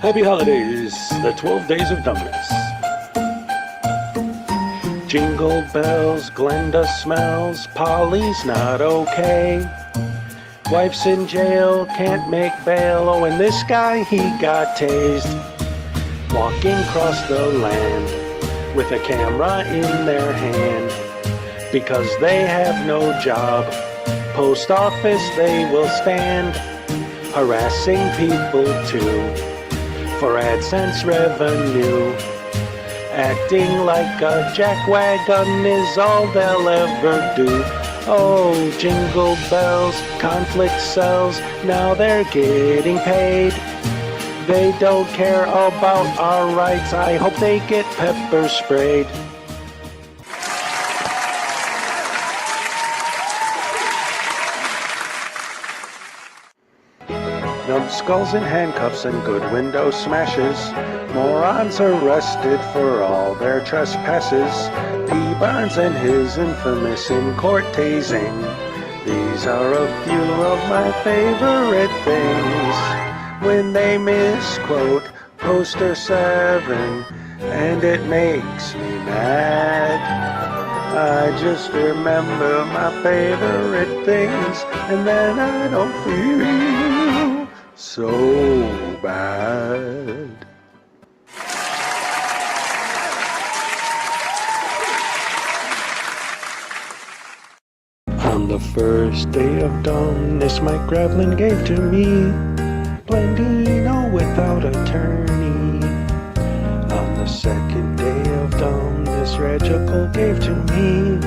Happy holidays, the 12 days of dumbness. Jingle bells, Glenda smells, Polly's not okay. Wife's in jail, can't make bail, oh, and this guy, he got tased. Walking across the land with a camera in their hand. Because they have no job, post office they will stand. Harassing people too, for AdSense revenue. Acting like a jackwagon is all they'll ever do. Oh, jingle bells, conflict sells, now they're getting paid. They don't care about our rights, I hope they get pepper sprayed. Numbskulls in handcuffs and good window smashes. Morons arrested for all their trespasses. P. Barnes and his infamous in-court tasing. These are a few of my favorite things. When they misquote Poster 7, and it makes me mad. I just remember my favorite things, and then I don't feel so bad. On the first day of dumbness, Mike Gravelin gave to me Blendino without attorney. On the second day of dumbness, Regical gave to me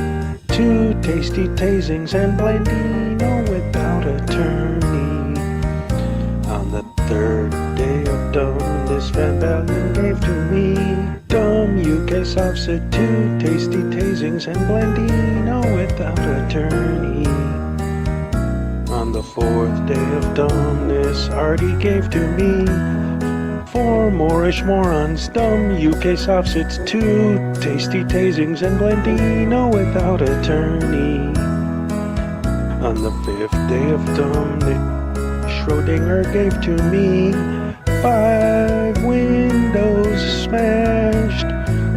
2 tasty tasings and Blendino without attorney. On the third day of dumbness, Van Bellen gave to me dumb UK substitute, 2 tasty tasings and Blendino without attorney. On the 4th day of dumbness, Artie gave to me 4 Moorish morons, dumb UK substitutes, 2 tasty tasings and Blendino without attorney. On the 5th day of dumbness, Schrodinger gave to me 5 windows smashed,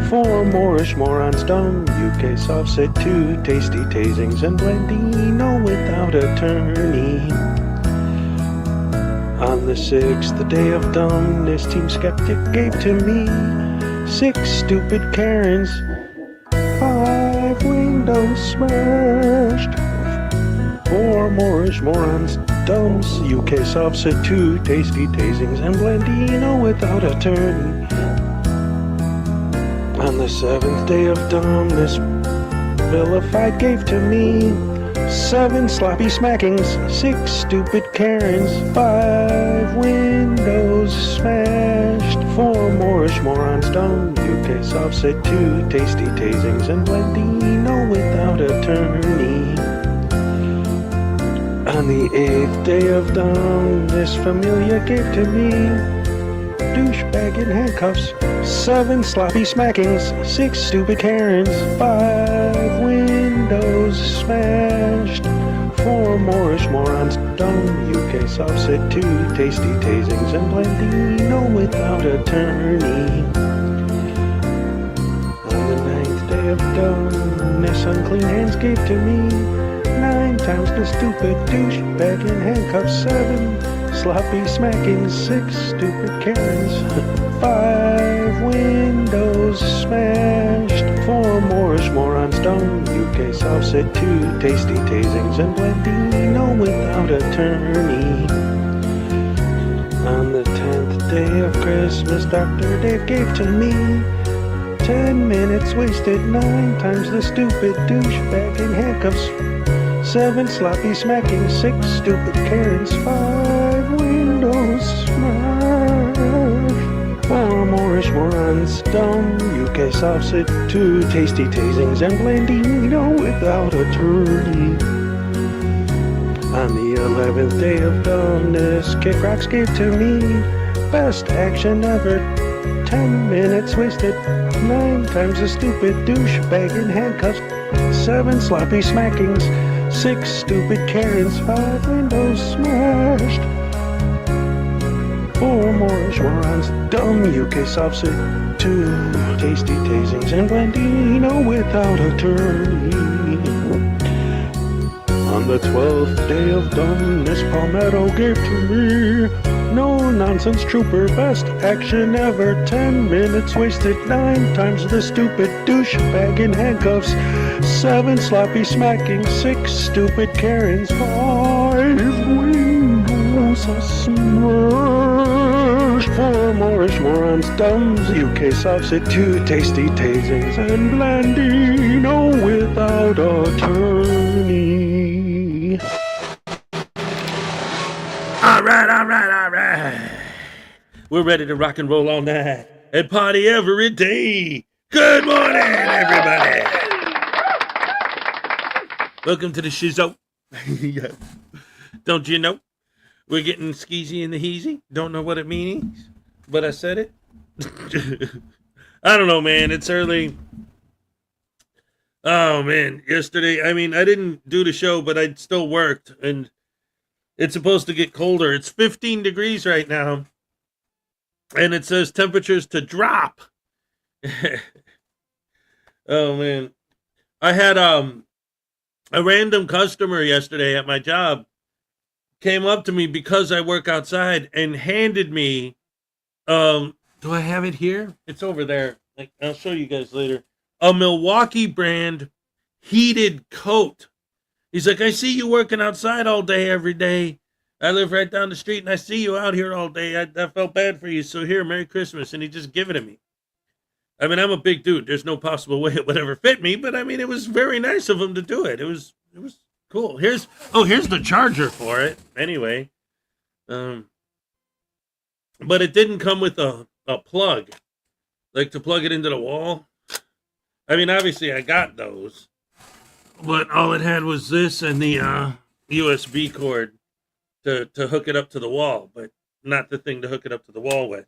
4 Moorish morons, dumb UK subset, 2 tasty tasings and Blendino without attorney. On the 6th day of dumbness, Team Skeptic gave to me 6 stupid Karens, 5 windows smashed, 4 Moorish morons, dumbs, UK subset, 2 tasty tasings and Blendino without attorney. On the 7th day of dumbness, Vilified gave to me 7 sloppy smackings, 6 stupid Karens, 5 windows smashed, 4 Moorish morons, dumb UK subset, 2 tasty tasings and Blendino without attorney. On the 8th day of dumbness, Familia gave to me douchebag in handcuffs, 7 sloppy smackings, 6 stupid Karens, 5 windows smashed, 4 Moorish morons, dumb UK subset, 2 tasty tasings and Blendino without attorney. On the 9th day of dumbness, Unclean Hands gave to me 9 times the stupid douchebag in handcuffs, 7 sloppy smackings, 6 stupid Karens, 5 windows smashed, 4 Moorish morons, dumb UK subset, 2 tasty tasings and Blendino without attorney. On the 10th day of Christmas, Dr. Dave gave to me 10 minutes wasted, 9 times the stupid douchebag in handcuffs, 7 sloppy smacking, 6 stupid Karens, 5 windows smashed, 4 Moorish morons, dumb UK subset, 2 tasty tasings and Blendino without attorney. On the 11th day of dumbness, Kick Rocks gave to me best action ever, 10 minutes wasted, 9 times the stupid douchebag in handcuffs, 7 sloppy smackings, 6 stupid Karens, 5 windows smashed, 4 Moorish morons, dumb UK solves it. 2 tasty tasings and Blandino without attorney. On the 12th day of dumbness, Palmetto gave to me. No nonsense trooper, best action ever. 10 minutes wasted, 9 times the stupid douchebag in handcuffs. 7 sloppy smacking, 6 stupid Karens. 5 windows a smash. 4 Moorish morons, dumbs, UK solves it. 2 tasty tasings and Blandino without attorney. All right. We're ready to rock and roll all night and party every day. Good morning, everybody. Welcome to the shizo. Don't you know? We're getting skeezy in the heezy. Don't know what it means, but I said it. I don't know, man. It's early. Oh, man. Yesterday, I didn't do the show, but I still worked, and it's supposed to get colder. It's 15 degrees right now, and it says temperatures to drop. Oh, man. I had a random customer yesterday at my job came up to me because I work outside and handed me, do I have it here? It's over there. I'll show you guys later. A Milwaukee brand heated coat. He's like, I see you working outside all day, every day. I live right down the street, and I see you out here all day. I felt bad for you, so here, Merry Christmas. And he just gave it to me. I'm a big dude. There's no possible way it would ever fit me, but it was very nice of him to do it. It was cool. Here's the charger for it. Anyway, but it didn't come with a plug, like to plug it into the wall. Obviously I got those, but all it had was this and the USB cord to hook it up to the wall, but not the thing to hook it up to the wall with.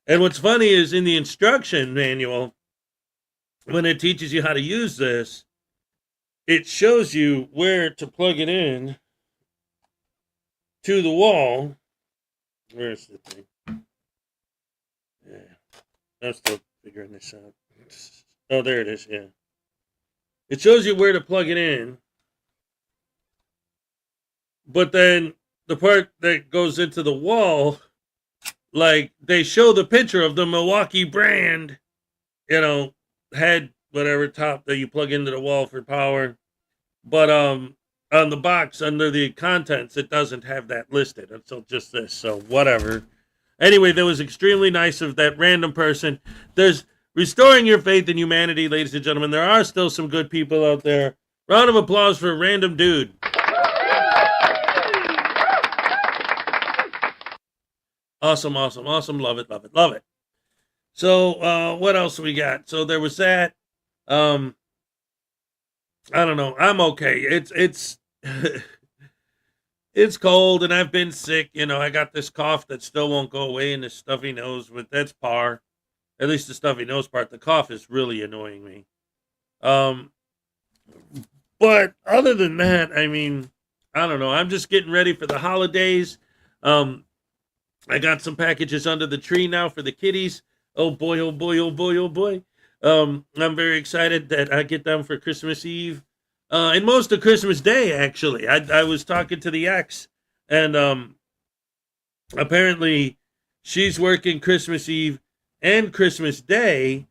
And what's funny is in the instruction manual, when it teaches you how to use this, it shows you where to plug it in to the wall. Where's the thing? Yeah, I'm still figuring this out. Oh, there it is, yeah. It shows you where to plug it in. But then the part that goes into the wall, like they show the picture of the Milwaukee brand, head, whatever, top that you plug into the wall for power. But on the box under the contents, it doesn't have that listed. It's just this, so whatever. Anyway, that was extremely nice of that random person. There's restoring your faith in humanity, ladies and gentlemen. There are still some good people out there. Round of applause for a random dude. Awesome. Love it. So, what else we got? So there was that. I don't know. I'm okay. It's it's cold and I've been sick. I got this cough that still won't go away and this stuffy nose, but that's par. At least the stuffy nose part. The cough is really annoying me. But other than that, I don't know. I'm just getting ready for the holidays. I got some packages under the tree now for the kiddies. Oh boy. I'm very excited that I get them for Christmas Eve. And most of Christmas Day, actually. I was talking to the ex, and apparently she's working Christmas Eve and Christmas Day,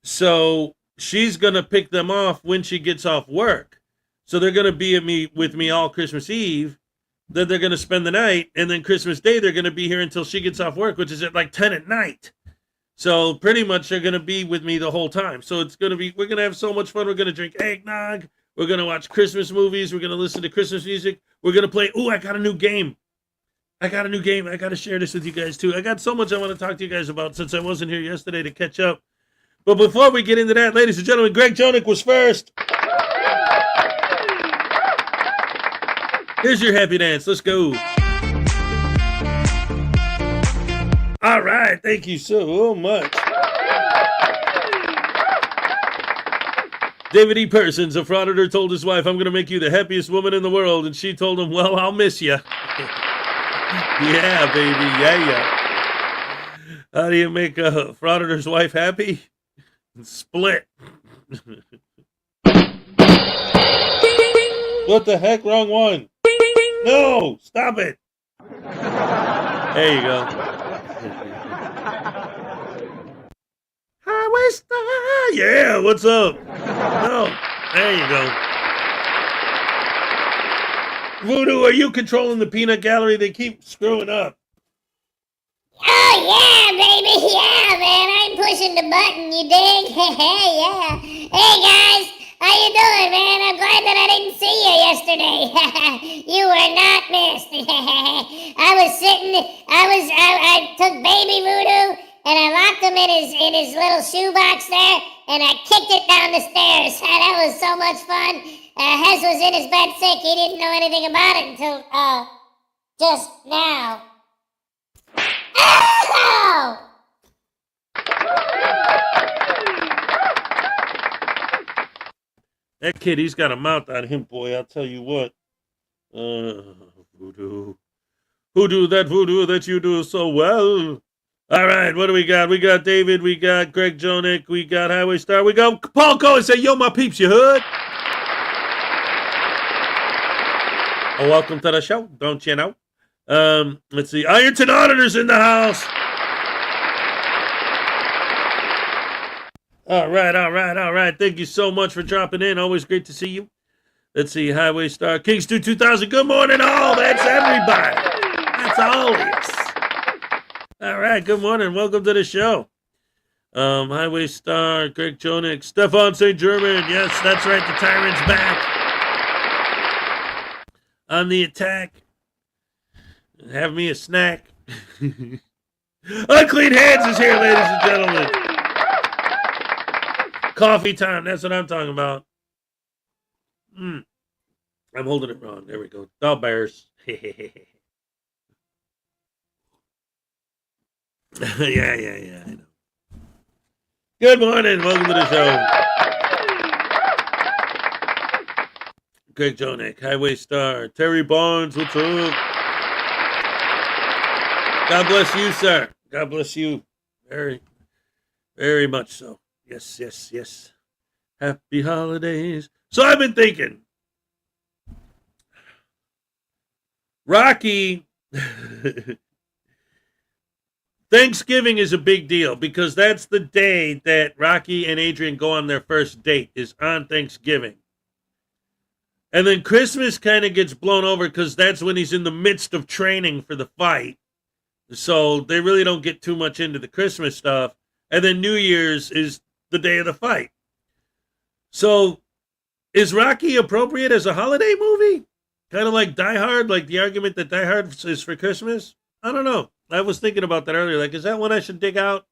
so she's going to pick them off when she gets off work. So they're going to be with me all Christmas Eve, then they're going to spend the night, and then Christmas Day they're going to be here until she gets off work, which is at like 10 at night. So pretty much they're going to be with me the whole time. So we're going to have so much fun. We're going to drink eggnog. We're going to watch Christmas movies. We're going to listen to Christmas music. We're going to play. Ooh, I got a new game. I got to share this with you guys too. I got so much I want to talk to you guys about since I wasn't here yesterday to catch up. But before we get into that, ladies and gentlemen, Greg Jonick was first. Here's your happy dance. Let's go. All right. Thank you so much. David E. Persons, a Frauditor, told his wife, I'm going to make you the happiest woman in the world. And she told him, well, I'll miss you. Yeah, baby. Yeah. How do you make a frauditor's wife happy? Split. What the heck? Wrong one. No, stop it. There you go. Highway Star. Yeah, what's up? No, there you go. Voodoo, are you controlling the peanut gallery? They keep screwing up. Oh, yeah, baby. Yeah, man. I'm pushing the button, you dig? Yeah. Hey, guys. How you doing, man? I'm glad that I didn't see you yesterday. You were not missed. I took baby Voodoo, and I locked him in his little shoebox there, and I kicked it down the stairs. That was so much fun. Hez was in his bed sick. He didn't know anything about it until, just now. Ow! That kid, he's got a mouth on him, boy. I'll tell you what. Voodoo. Who do that voodoo that you do so well? All right, what do we got? We got David, we got Greg Jonick, we got Highway Star, we got Paul Cohen. Say, yo, my peeps, you heard? Oh, welcome to the show, don't you know? Let's see. Ironton Auditors in the house. All right. Thank you so much for dropping in. Always great to see you. Let's see. Highway Star. Kingston 2000. Good morning, all. That's everybody. That's all of us. All right. Good morning. Welcome to the show. Highway Star. Greg Jonick. Stefan St. German. Yes, that's right. The tyrant's back. On the attack. Have me a snack. Unclean Hands is here, ladies and gentlemen. Coffee time. That's what I'm talking about. I'm holding it wrong. There we go. The Bears. Yeah, I know. Good morning. Welcome to the show. Greg Jonick, Highway Star. Terry Barnes, what's up? God bless you, sir. God bless you. Very, very much so. Yes. Happy holidays. So I've been thinking, Rocky, Thanksgiving is a big deal because that's the day that Rocky and Adrian go on their first date, is on Thanksgiving. And then Christmas kind of gets blown over because that's when he's in the midst of training for the fight. So they really don't get too much into the Christmas stuff. And then New Year's is the day of the fight. So is Rocky appropriate as a holiday movie? Kind of like Die Hard, like the argument that Die Hard is for Christmas? I don't know. I was thinking about that earlier. Like, is that one I should dig out?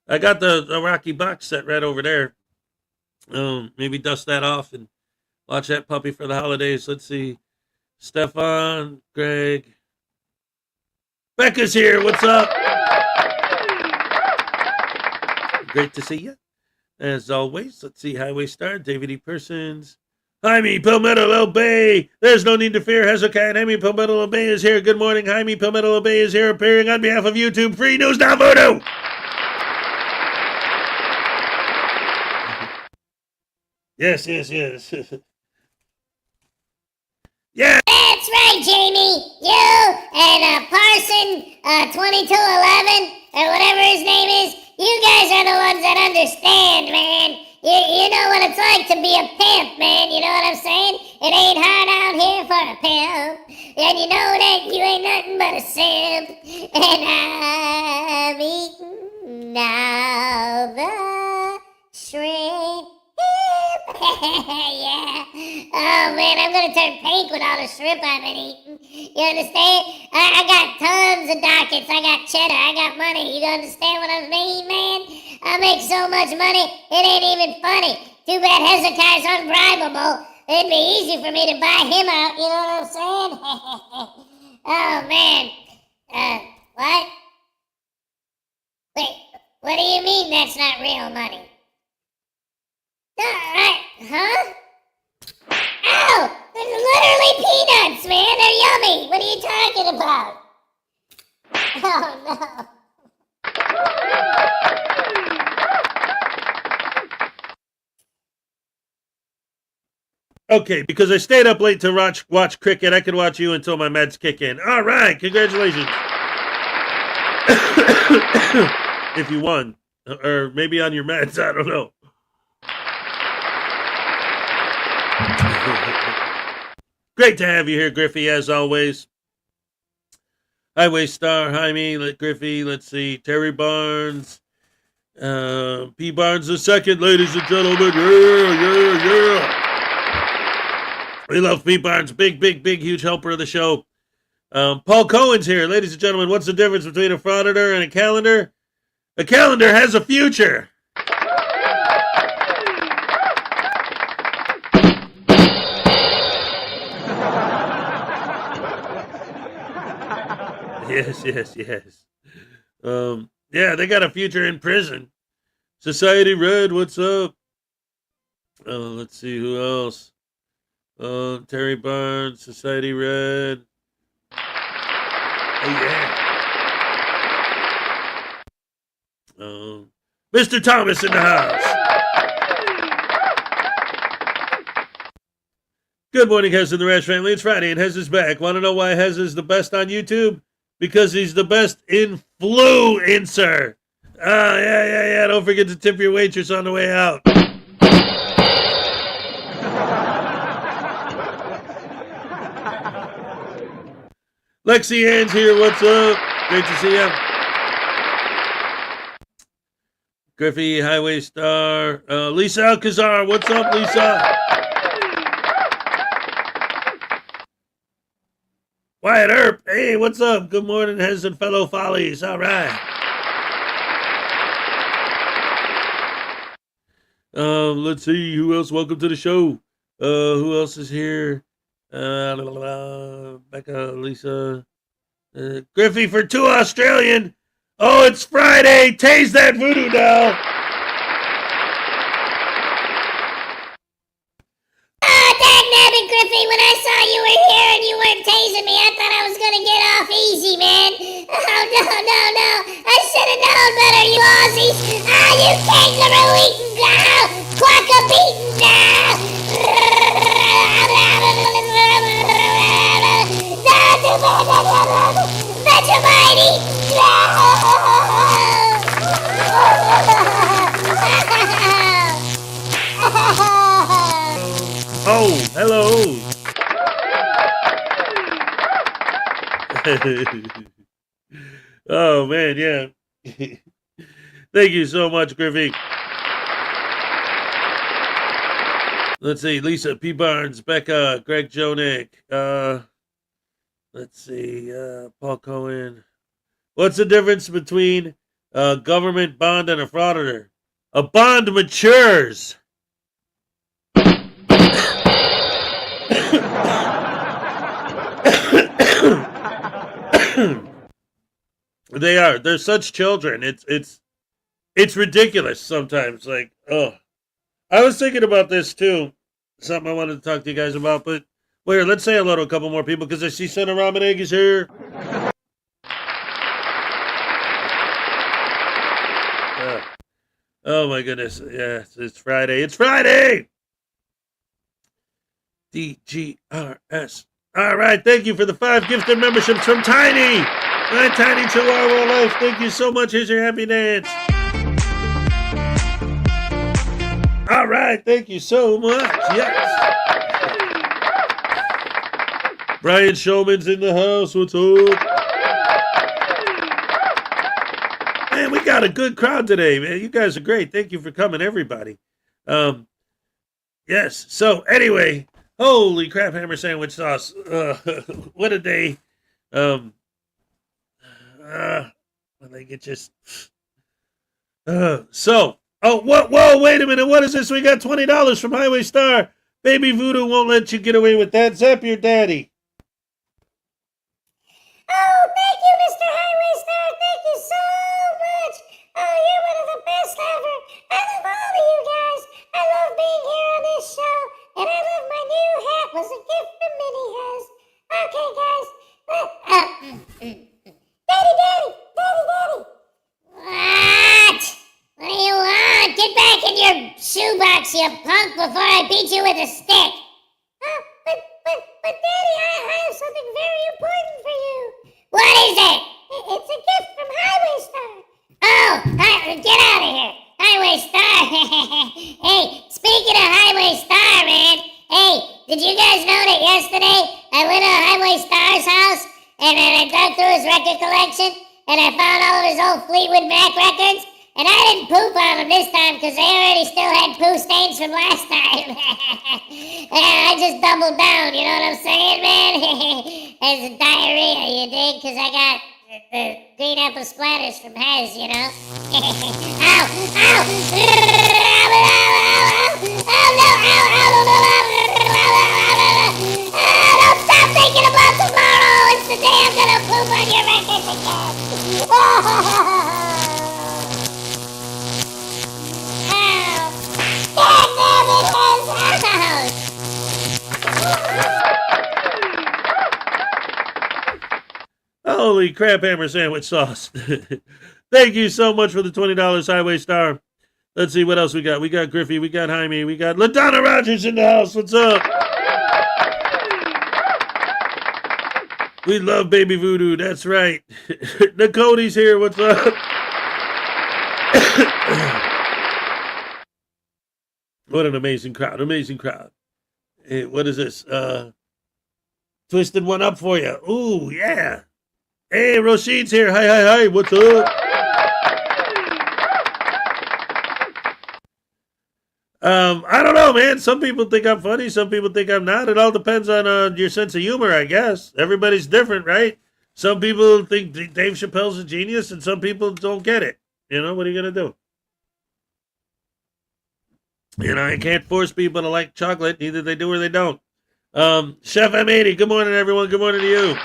I got the Rocky box set right over there. Maybe dust that off and watch that puppy for the holidays. Let's see. Stefan, Greg. Becca's here. What's up? Great to see you. As always, let's see. Highway Star, David E. Persons. Jaime Palmetto El Bay. There's no need to fear. Hezokuai and Jaime Palmetto El Bay is here. Good morning. Jaime Palmetto El Bay is here, appearing on behalf of YouTube. Free News Now Voodoo. Yes. Yeah. That's right, Jamie. You and Parson 2211 or whatever his name is. You guys are the ones that understand, man. You know what it's like to be a pimp, man. You know what I'm saying? It ain't hard out here for a pimp. And you know that you ain't nothing but a simp. And I'm eating all the shrimp. Yeah. Oh, man, I'm going to turn pink with all the shrimp I've been eating. You understand? I got tons of dockets. I got cheddar. I got money. You understand what I mean, man? I make so much money, it ain't even funny. Too bad Hezekiah's unbribable. It'd be easy for me to buy him out, you know what I'm saying? Oh, man. What? Wait, what do you mean that's not real money? Huh? Ow! They're literally peanuts, man! They're yummy! What are you talking about? Oh, no. Okay, because I stayed up late to watch cricket, I could watch you until my meds kick in. All right, congratulations. If you won. Or maybe on your meds, I don't know. Great to have you here, Griffey, as always. Highway Star, Jaime, Griffey, let's see, Terry Barnes, P. Barnes II, ladies and gentlemen. Yeah. We love P. Barnes, big, huge helper of the show. Paul Cohen's here. Ladies and gentlemen, what's the difference between a frauditor and a calendar? A calendar has a future. Yes. Yeah, they got a future in prison. Society Red, what's up? Let's see, who else? Terry Barnes, Society Red. Oh, yeah. Mr. Thomas in the house. Good morning, Hez and the Rash family. It's Friday and Hez is back. Want to know why Hez is the best on YouTube? Because he's the best influencer. Yeah. Don't forget to tip your waitress on the way out. Lexi Ann's here. What's up? Great to see you. Griffey, Highway Star. Lisa Alcazar. What's up, Lisa? Wyatt Earp. Hey, what's up? Good morning, Hez and fellow follies. All right. Let's see. Who else? Welcome to the show. Who else is here? Becca, Lisa. Griffey for 2 Australian. Oh, it's Friday. Tase that voodoo doll. Griffey, when I saw you were here and you weren't tasing me, I thought I was gonna get off easy, man. Oh, no. I should have known better, you Aussies. Ah, you kangaroo eating, quokka beating, Vegemite. Oh, hello. Oh, man, yeah. Thank you so much, Griffey. Let's see, Lisa P. Barnes, Becca, Greg Jonick. Let's see, Paul Cohen. What's the difference between a government bond and a frauditor? A bond matures. They're such children. It's ridiculous sometimes. Like, oh, I was thinking about this too. Something I wanted to talk to you guys about, but wait, let's say hello to a couple more people because I see Son of Ramen Egg is here. Oh my goodness. Yeah, it's Friday. It's Friday! DGRS. All right, thank you for the 5 gifted memberships from Tiny. My Tiny Chihuahua Life. Thank you so much. Here's your happy dance. All right, thank you so much. Yes. Brian Showman's in the house. What's up? Man, we got a good crowd today, man. You guys are great. Thank you for coming, everybody. Yes. So anyway, holy crap, hammer sandwich sauce. What a day. When they get just. Whoa, wait a minute. What is this? We got $20 from Highway Star. Baby Voodoo won't let you get away with that. Zap your daddy. Oh, thank you, Mr. Highway Star. Thank you so much. Oh, you're one of the best ever. I love all of you guys. I love being here on this show. And I love my new hat. Was a gift from Minnie Hez. Okay, guys. Daddy. What? What do you want? Get back in your shoebox, you punk, before I beat you with a stick. I went to Highway Star's house, and then I dug through his record collection, and I found all of his old Fleetwood Mac records, and I didn't poop on them this time because they already still had poo stains from last time. I just doubled down, you know what I'm saying, man? It's diarrhea, you dig? Because I got the green apple splatters from Hez, you know? Ow! Ow! Oh, no! Don't stop thinking about tomorrow! It's the day I'm gonna poop on your records again! Holy crap, hammer sandwich sauce. Thank you so much for the $20 Highway Star. Let's see what else we got. We got Griffey, we got Jaime, we got LaDonna Rogers in the house. What's up? We love Baby Voodoo, that's right. Nakode's here, what's up? What an amazing crowd, amazing crowd. Hey, what is this? Twisted one up for you. Ooh, yeah. Hey, Roshine's here. Hi, what's up? I don't know, man. Some people think I'm funny. Some people think I'm not. It all depends on your sense of humor, I guess. Everybody's different, right? Some people think Dave Chappelle's a genius, and some people don't get it. You know, what are you going to do? You know, you can't force people to like chocolate. Either they do or they don't. Chef M80, good morning, everyone. Good morning to you.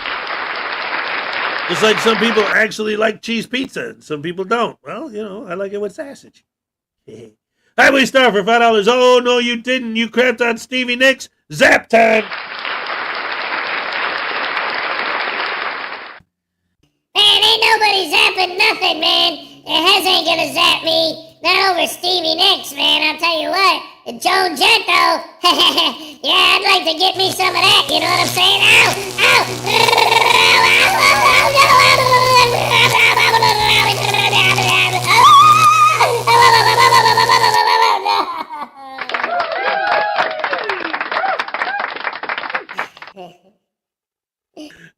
Just like some people actually like cheese pizza, and some people don't. Well, you know, I like it with sausage. Highway Star for $5. Oh, no, you didn't. You crapped on Stevie Nicks. Zap time. Man, ain't nobody zapping nothing, man. Hez ain't gonna zap me. Not over Stevie Nicks, man. I'll tell you what. Joan Jett, though. Yeah, I'd like to get me some of that. You know what I'm saying?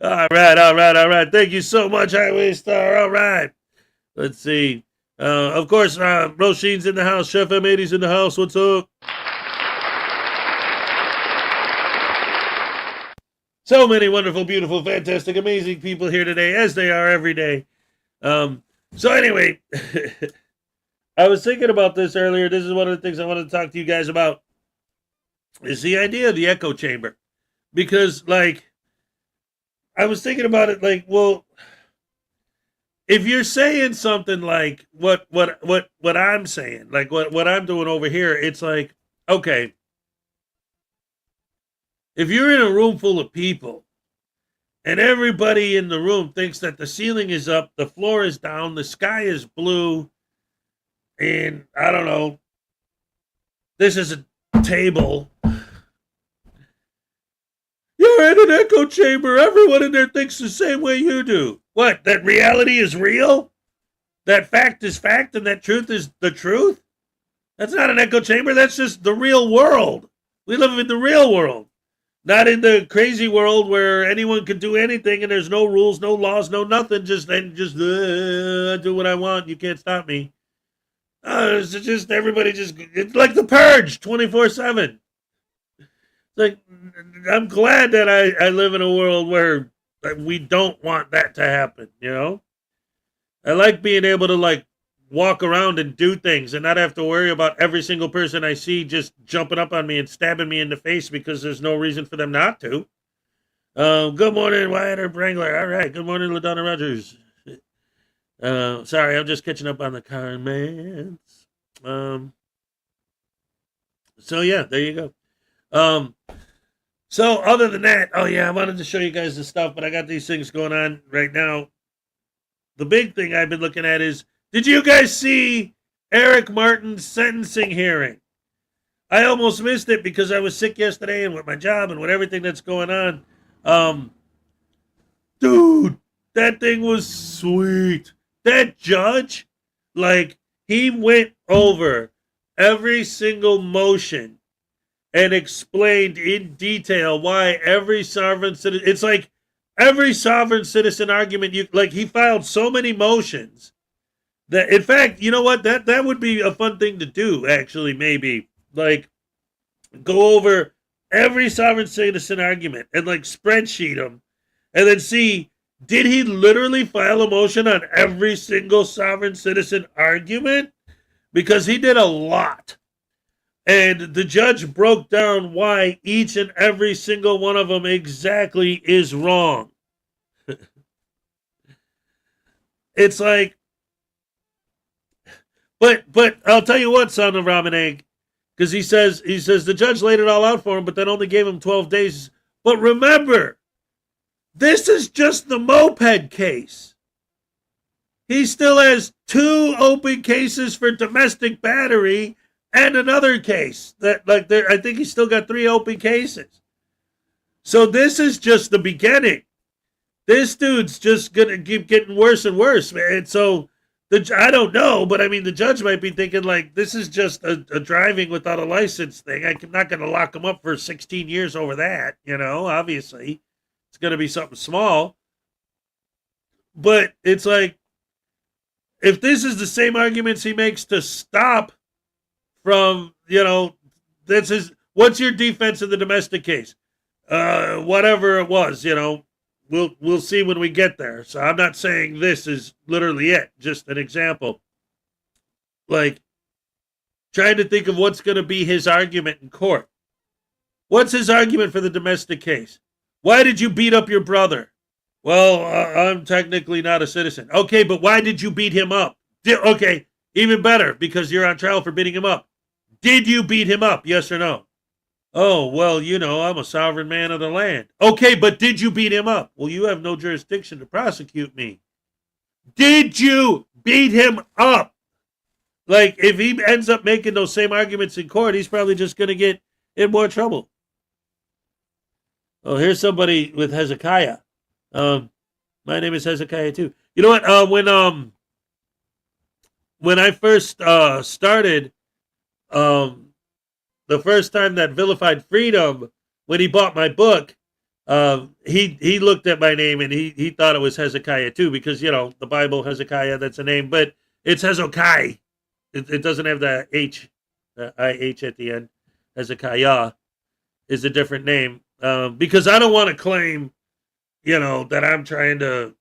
All right. Thank you so much, Highway Star. All right. Let's see. Of course, Roshine's in the house. Chef M80's in the house. What's up? So many wonderful, beautiful, fantastic, amazing people here today, as they are every day. So anyway, I was thinking about this earlier. This is one of the things I wanted to talk to you guys about, is the idea of the echo chamber. Because, like, I was thinking about it, like, well, if you're saying something like what I'm saying, like what I'm doing over here, it's like, okay, if you're in a room full of people and everybody in the room thinks that the ceiling is up, the floor is down, the sky is blue, and I don't know, this is a table. You're in an echo chamber. Everyone in there thinks the same way you do. What? That reality is real? That fact is fact and that truth is the truth? That's not an echo chamber. That's just the real world. We live in the real world. Not in the crazy world where anyone can do anything and there's no rules, no laws, no nothing. Just do what I want. You can't stop me. It's just everybody just, it's like the purge 24/7. Like, I'm glad that I live in a world where we don't want that to happen, you know? I like being able to, like, walk around and do things and not have to worry about every single person I see just jumping up on me and stabbing me in the face because there's no reason for them not to. Good morning, Wyatt or Brangler. All right, good morning, LaDonna Rogers. Sorry, I'm just catching up on the comments. So, yeah, there you go. So other than that, oh yeah, I wanted to show you guys the stuff, but I got these things going on right now. The big thing I've been looking at is, did you guys see Eric Martin's sentencing hearing? I almost missed it because I was sick yesterday and with my job and with everything that's going on. Dude, that thing was sweet. That judge, like, he went over every single motion and explained in detail why every sovereign citizen, it's like every sovereign citizen argument, he filed so many motions that, in fact, you know what, that would be a fun thing to do, actually, maybe, like, go over every sovereign citizen argument and like spreadsheet them and then see, did he literally file a motion on every single sovereign citizen argument? Because he did a lot. And the judge broke down why each and every single one of them exactly is wrong. It's like, but I'll tell you what, son of ramen egg, because he says the judge laid it all out for him, but then only gave him 12 days. But remember, this is just the moped case. He still has 2 open cases for domestic battery and another case that, like, there, I think he's still got 3 open cases. So this is just the beginning. This dude's just gonna keep getting worse and worse, man. So I don't know, but I mean, the judge might be thinking, like, this is just a driving without a license thing. I'm not going to lock him up for 16 years over that, obviously. It's going to be something small. But it's like, if this is the same arguments he makes to stop from, this is, what's your defense in the domestic case? Whatever it was, We'll see when we get there. So I'm not saying this is literally it. Just an example. Like, trying to think of what's going to be his argument in court. What's his argument for the domestic case? Why did you beat up your brother? Well, I'm technically not a citizen. Okay, but why did you beat him up? Okay, even better, because you're on trial for beating him up. Did you beat him up? Yes or no? Oh, well, I'm a sovereign man of the land. Okay, but did you beat him up? Well, you have no jurisdiction to prosecute me. Did you beat him up? Like, if he ends up making those same arguments in court, he's probably just going to get in more trouble. Oh, here's somebody with Hezekiah. My name is Hezekiah, too. You know what? When I first started, the first time that Vilified Freedom, when he bought my book, he looked at my name and he thought it was Hezekiah too, because, the Bible, Hezekiah, that's a name, but it's Hezokuai. It doesn't have the H, I-H at the end. Hezekiah is a different name, because I don't want to claim, that I'm trying to,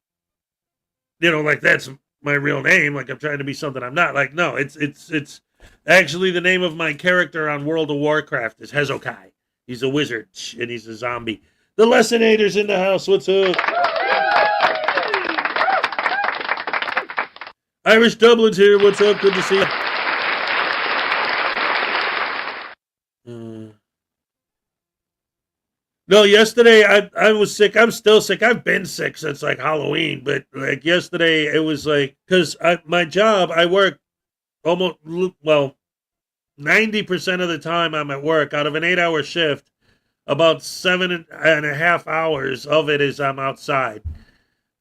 like that's my real name, like I'm trying to be something I'm not. Like, no, it's actually the name of my character on World of Warcraft is Hezokuai. He's a wizard, and he's a zombie. The Lessonators in the house, what's up? Irish Dublin's here, what's up? Good to see you. No, yesterday I was sick. I'm still sick. I've been sick since like Halloween, but like yesterday it was like, because my job, I work almost, 90% of the time I'm at work. Out of an 8-hour shift, about 7.5 hours of it is I'm outside.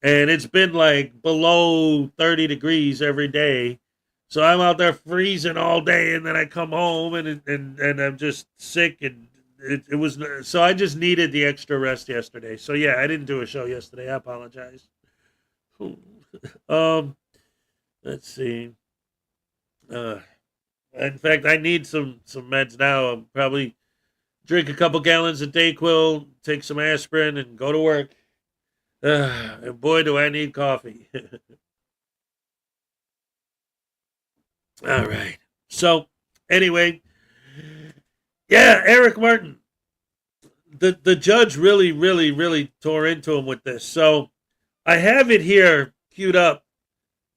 And it's been like below 30 degrees every day. So I'm out there freezing all day, and then I come home and I'm just sick, and it was, so I just needed the extra rest yesterday. So yeah, I didn't do a show yesterday. I apologize. Let's see. In fact, I need some meds now. I'll probably drink a couple gallons of Dayquil, take some aspirin, and go to work. And boy, do I need coffee. All right. So, anyway, yeah, Eric Martin. The judge really, really, really tore into him with this. So, I have it here queued up.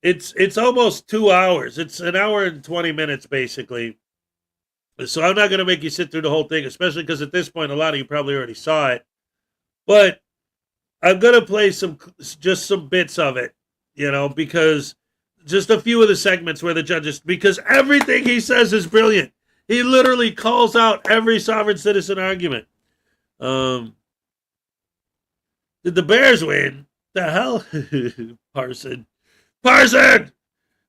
It's almost 2 hours. It's an hour and 20 minutes, basically. So I'm not going to make you sit through the whole thing, especially because at this point, a lot of you probably already saw it. But I'm going to play just some bits of it, because just a few of the segments where the judges, because everything he says is brilliant. He literally calls out every sovereign citizen argument. Did the Bears win? The hell? Parson.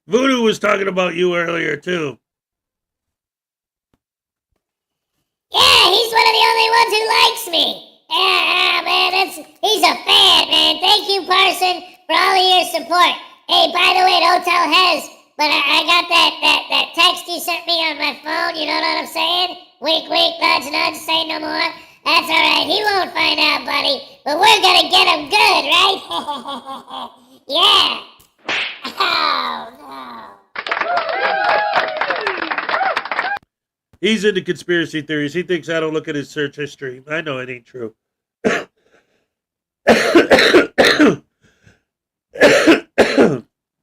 Voodoo was talking about you earlier, too. Yeah, he's one of the only ones who likes me. Yeah, man, he's a fan, man. Thank you, Parson, for all of your support. Hey, by the way, don't tell Hez, but I got that text you sent me on my phone. You know what I'm saying? Wink, wink, nudge, nudge. Say no more. That's all right. He won't find out, buddy. But we're gonna get him good, right? Yeah. Oh no. He's into conspiracy theories. He thinks I don't look at his search history. I know it ain't true.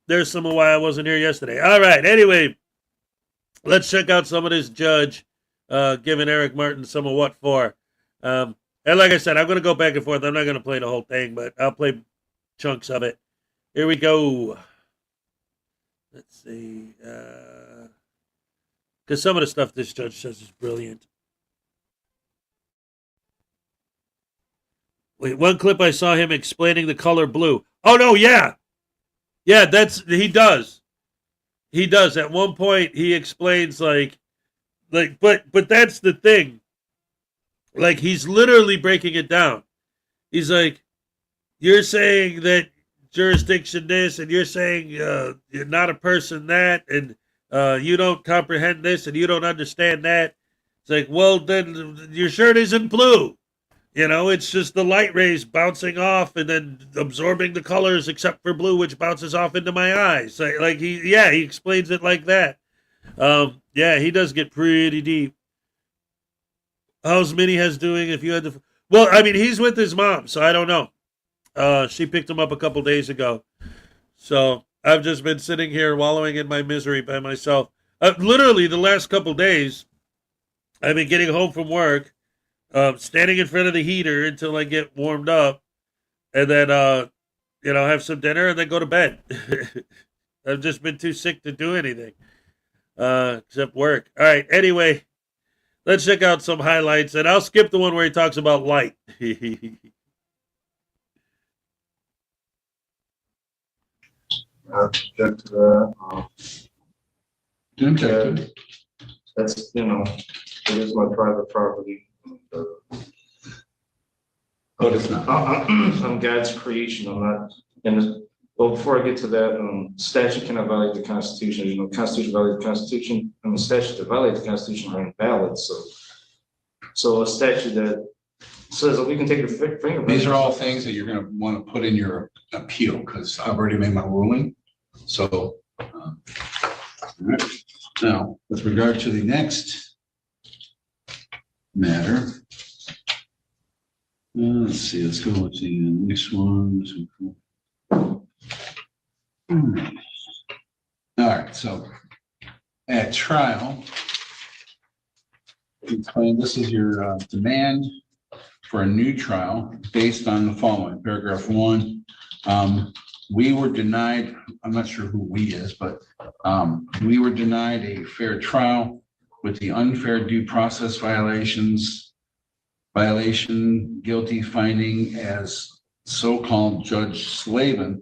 There's some of why I wasn't here yesterday. All right. Anyway, let's check out some of this judge giving Eric Martin some of what for. And like I said, I'm going to go back and forth. I'm not going to play the whole thing, but I'll play chunks of it. Here we go. Let's see. Because some of the stuff this judge says is brilliant. Wait, one clip I saw him explaining the color blue. Oh, no, yeah. Yeah, he does. He does. At one point, he explains, but that's the thing. Like, he's literally breaking it down. He's like, you're saying that jurisdiction this, and you're saying you're not a person that, and you don't comprehend this, and you don't understand that. It's like, well, then your shirt isn't blue. You know, it's just the light rays bouncing off and then absorbing the colors except for blue, which bounces off into my eyes. Like he explains it like that. Yeah, he does get pretty deep. How's Minnie has doing? If you had to, well, I mean, he's with his mom, so I don't know. She picked him up a couple days ago, so I've just been sitting here wallowing in my misery by myself. Literally, the last couple days, I've been getting home from work. Standing in front of the heater until I get warmed up, and then, have some dinner and then go to bed. I've just been too sick to do anything, except work. All right, anyway, let's check out some highlights, and I'll skip the one where he talks about light. Object to that. Objective. That's, it is my private property. Oh, it's not. I'm God's creation. I'm not. Well, before I get to that, statute cannot violate the Constitution. Constitution violates the Constitution. Statute that violates the Constitution are invalid. So a statute that says that we can take your fingerprint. These are all things that you're going to want to put in your appeal because I've already made my ruling. So, all right. Now, with regard to the next matter, let's see. Let's go with the next one. All right. So, at trial, this is your demand for a new trial based on the following. Paragraph 1. We were denied. I'm not sure who we is, but we were denied a fair trial with the unfair due process violation, guilty finding as so-called Judge Slavin.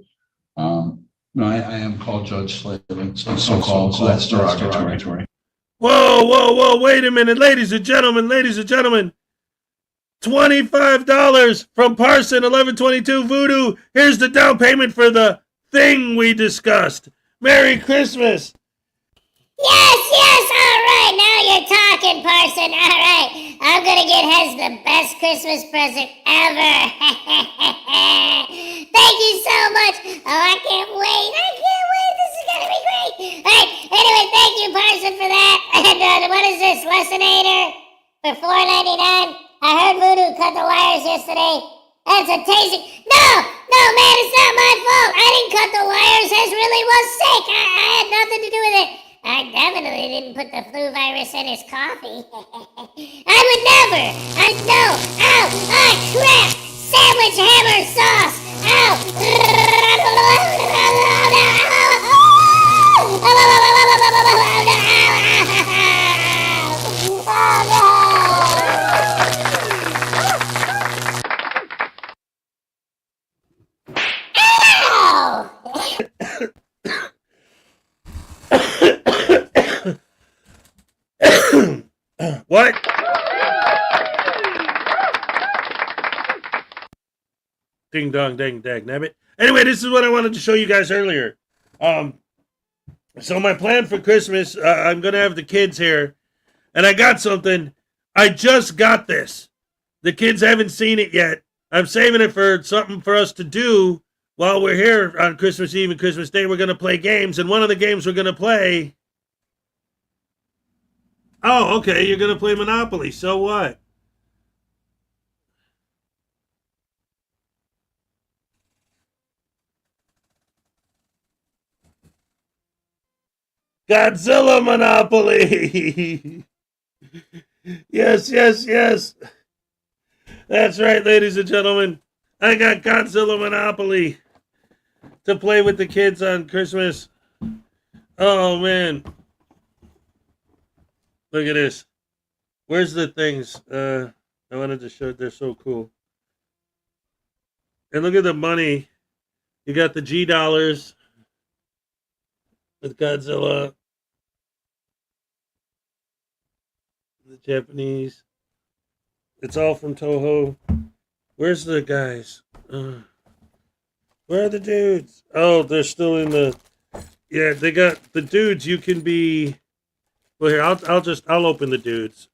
No, I am called Judge Slavin, so-called, so that's derogatory. Whoa, wait a minute, ladies and gentlemen. $25 from Parson 1122 Voodoo. Here's the down payment for the thing we discussed. Merry Christmas. Yes, all right, now you're talking, Parson, all right. I'm gonna get Hez the best Christmas present ever. Thank you so much. Oh, I can't wait, this is gonna be great. All right, anyway, thank you, Parson, for that. And what is this, Lessonator for $4.99? I heard Voodoo cut the wires yesterday. That's a tasing. No, man, it's not my fault. I didn't cut the wires. Hez really was sick. I had nothing to do with it. I definitely didn't put the flu virus in his coffee. I would never. I know. Ow, crap. Sandwich hammer sauce. Ow. Oh, no. What? Ding dong, dang, dag, nabbit. Anyway, this is what I wanted to show you guys earlier. So my plan for Christmas, I'm gonna have the kids here, and I got something. I just got this. The kids haven't seen it yet. I'm saving it for something for us to do while we're here on Christmas Eve and Christmas Day. We're gonna play games, and one of the games we're gonna play. Oh, okay, you're gonna play Monopoly. So what? Godzilla Monopoly. Yes, yes, yes. That's right, ladies and gentlemen. I got Godzilla Monopoly to play with the kids on Christmas. Oh, man. Look at this. Where's the things? I wanted to show. They're so cool. And look at the money. You got the G dollars with Godzilla. The Japanese. It's all from Toho. Where's the guys? Where are the dudes? Oh, they're still in the. Yeah, they got the dudes. You can be. Well, here I'll open the dudes.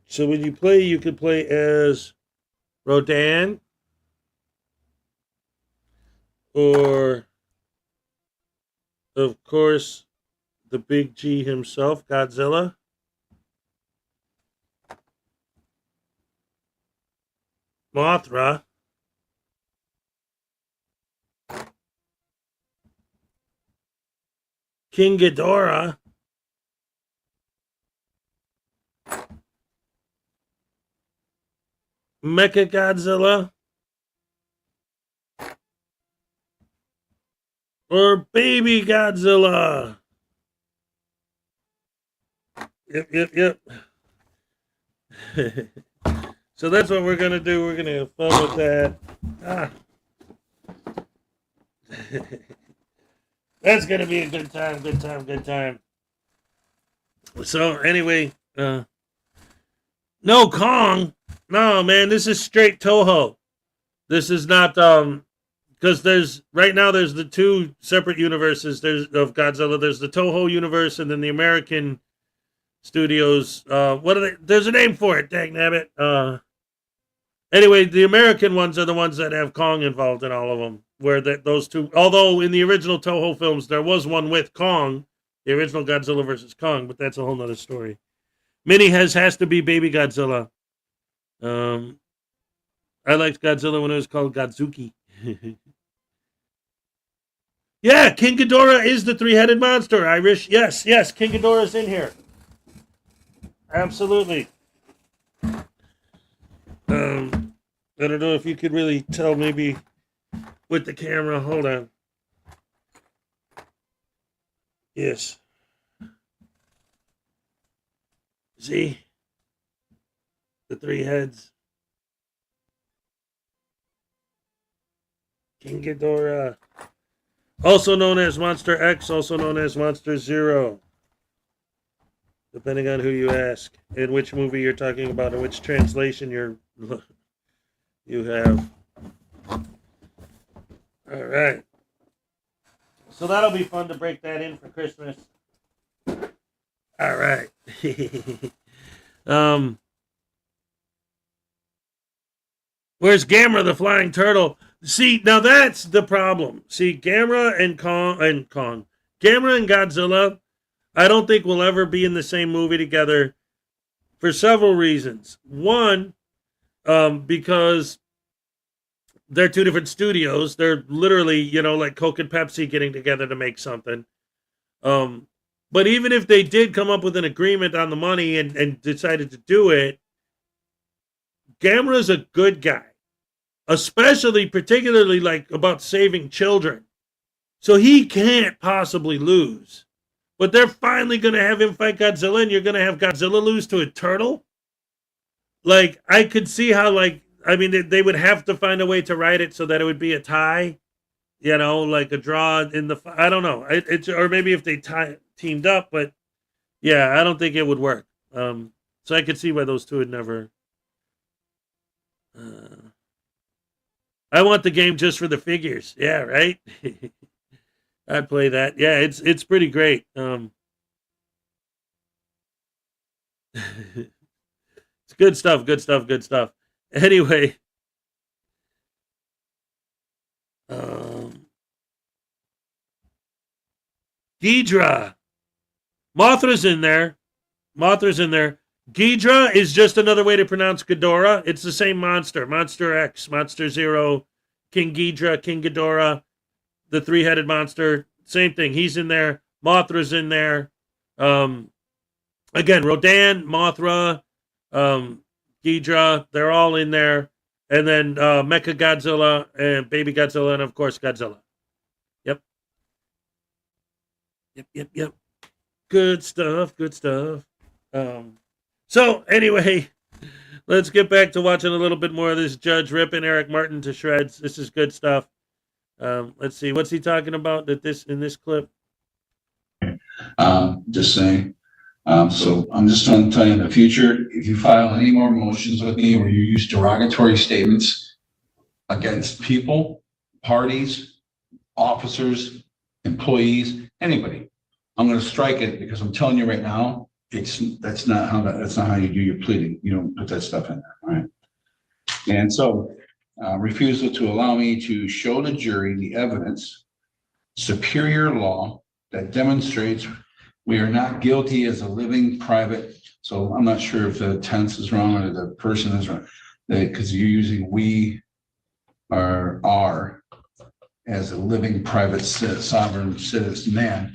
So when you play, you can play as Rodan or, of course, the big G himself, Godzilla. Mothra. King Ghidorah. Mecha Godzilla. Or Baby Godzilla. Yep. So that's what we're going to do. We're going to have fun with that. That's going to be a good time. So anyway, no Kong. No, man, this is straight Toho. This is not, because there's the two separate universes of Godzilla. There's the Toho universe and then the American studios. What are they? There's a name for it, dang nabbit. Anyway, the American ones are the ones that have Kong involved in all of them. Where those two, although in the original Toho films, there was one with Kong, the original Godzilla versus Kong, but that's a whole nother story. Mini has to be Baby Godzilla. I liked Godzilla when it was called Godzuki. Yeah, King Ghidorah is the three-headed monster, Irish. Yes, King Ghidorah's in here. Absolutely. I don't know if you could really tell maybe with the camera. Hold on. Yes. See? The three heads. King Ghidorah. Also known as Monster X, also known as Monster Zero. Depending on who you ask. And which movie you're talking about and which translation you have. All right. So that'll be fun to break that in for Christmas. All right. Where's Gamera the flying turtle? See, now that's the problem. See, Gamera and Gamera and Godzilla, I don't think will ever be in the same movie together for several reasons. One, because they're two different studios. They're literally, like Coke and Pepsi getting together to make something. But even if they did come up with an agreement on the money and decided to do it, Gamera's a good guy. Particularly like about saving children. So he can't possibly lose. But they're finally going to have him fight Godzilla, and you're going to have Godzilla lose to a turtle? Like, I could see how, they would have to find a way to write it so that it would be a tie. Like a draw in the... I don't know. Or maybe if they teamed up, but yeah, I don't think it would work. So I could see why those two had never. I want the game just for the figures. Yeah, right. I'd play that. Yeah, it's pretty great. It's good stuff. Good stuff. Good stuff. Anyway, Ghidra. Mothra's in there. Mothra's in there. Ghidra is just another way to pronounce Ghidorah. It's the same monster. Monster X, Monster Zero, King Ghidra, King Ghidorah, the three-headed monster. Same thing. He's in there. Mothra's in there. Again, Rodan, Mothra, Ghidra, they're all in there. And then Mecha Godzilla and Baby Godzilla, and of course Godzilla. Yep. Yep. Good stuff. Good stuff. So anyway, let's get back to watching a little bit more of this judge ripping Eric Martin to shreds. This is good stuff. Let's see, what's he talking about in this clip? Just saying. So I'm just going to tell you in the future, if you file any more motions with me where you use derogatory statements against people, parties, officers, employees, anybody, I'm going to strike it, because I'm telling you right now, that's not how you do your pleading. You don't put that stuff in there, all right? And so refusal to allow me to show the jury the evidence, superior law that demonstrates we are not guilty as a living private. So I'm not sure if the tense is wrong or the person is wrong, because you're using we are as a living private sovereign citizen man.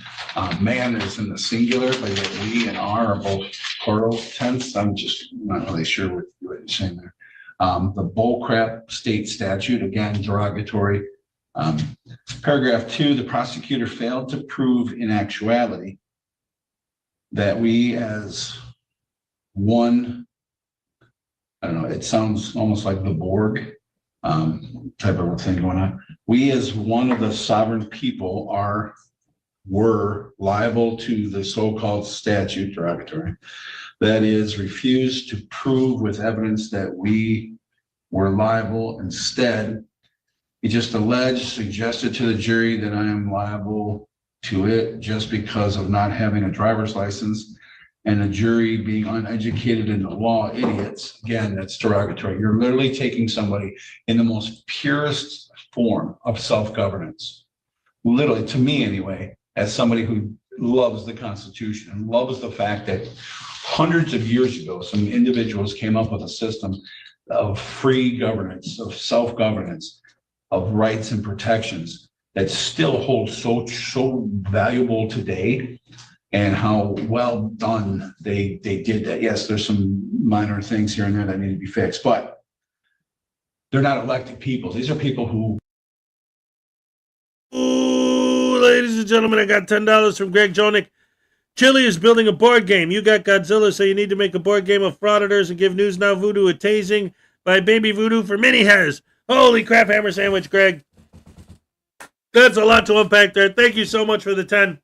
Man is in the singular, but yet we and are both plural tense. I'm just not really sure what you're saying there. The bullcrap state statute, again, derogatory. Paragraph 2, the prosecutor failed to prove in actuality that we as one, I don't know, it sounds almost like the Borg type of a thing going on. We as one of the sovereign people were liable to the so-called statute, derogatory, that is refused to prove with evidence that we were liable. Instead, he just suggested to the jury that I am liable to it just because of not having a driver's license, and the jury being uneducated in the law, idiots. Again, that's derogatory. You're literally taking somebody in the most purest form of self-governance, literally, to me anyway, as somebody who loves the Constitution and loves the fact that hundreds of years ago, some individuals came up with a system of free governance, of self-governance, of rights and protections that still hold so valuable today, and how well done they did that. Yes, there's some minor things here and there that need to be fixed, but they're not elected people. These are people who. Ooh, ladies and gentlemen, I got $10 from Greg Jonick. Chile is building a board game. You got Godzilla, so you need to make a board game of Frauditors and give News Now Voodoo a tasing by Baby Voodoo for mini hairs. Holy crap, hammer sandwich, Greg. That's a lot to unpack there. Thank you so much for the 10.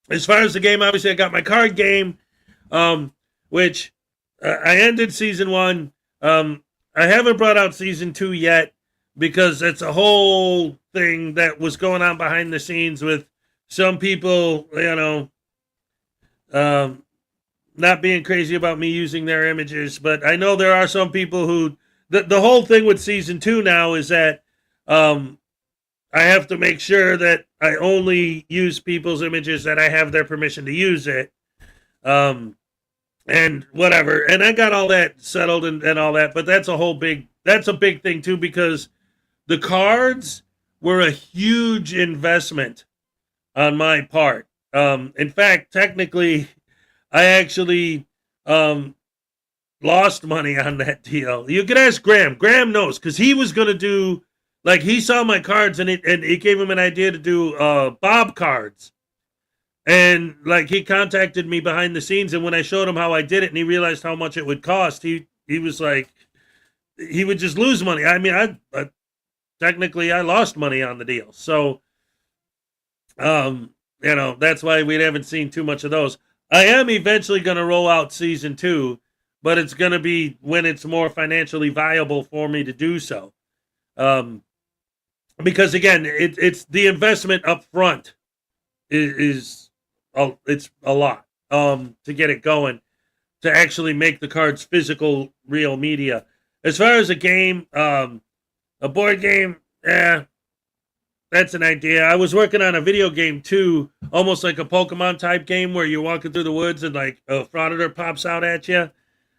As far as the game, obviously I got my card game, which I ended season 1. I haven't brought out season 2 yet, because it's a whole thing that was going on behind the scenes with some people, not being crazy about me using their images. But I know there are some people who, the whole thing with season 2 now is that I have to make sure that I only use people's images that I have their permission to use it. And whatever. And I got all that settled and all that, but that's a big thing too, because the cards were a huge investment on my part. In fact, technically, I actually lost money on that deal. You can ask Graham. Graham knows, because he was going to do, like, he saw my cards and it gave him an idea to do Bob cards. And like, he contacted me behind the scenes, and when I showed him how I did it and he realized how much it would cost, he was like, he would just lose money. I mean, I technically I lost money on the deal. So, that's why we haven't seen too much of those. I am eventually going to roll out season 2, but it's going to be when it's more financially viable for me to do so. Because again, it's the investment up front it's a lot to get it going, to actually make the cards physical, real media. As far as a game, a board game, that's an idea. I was working on a video game too, almost like a Pokemon type game where you're walking through the woods and like a Frauditor pops out at you.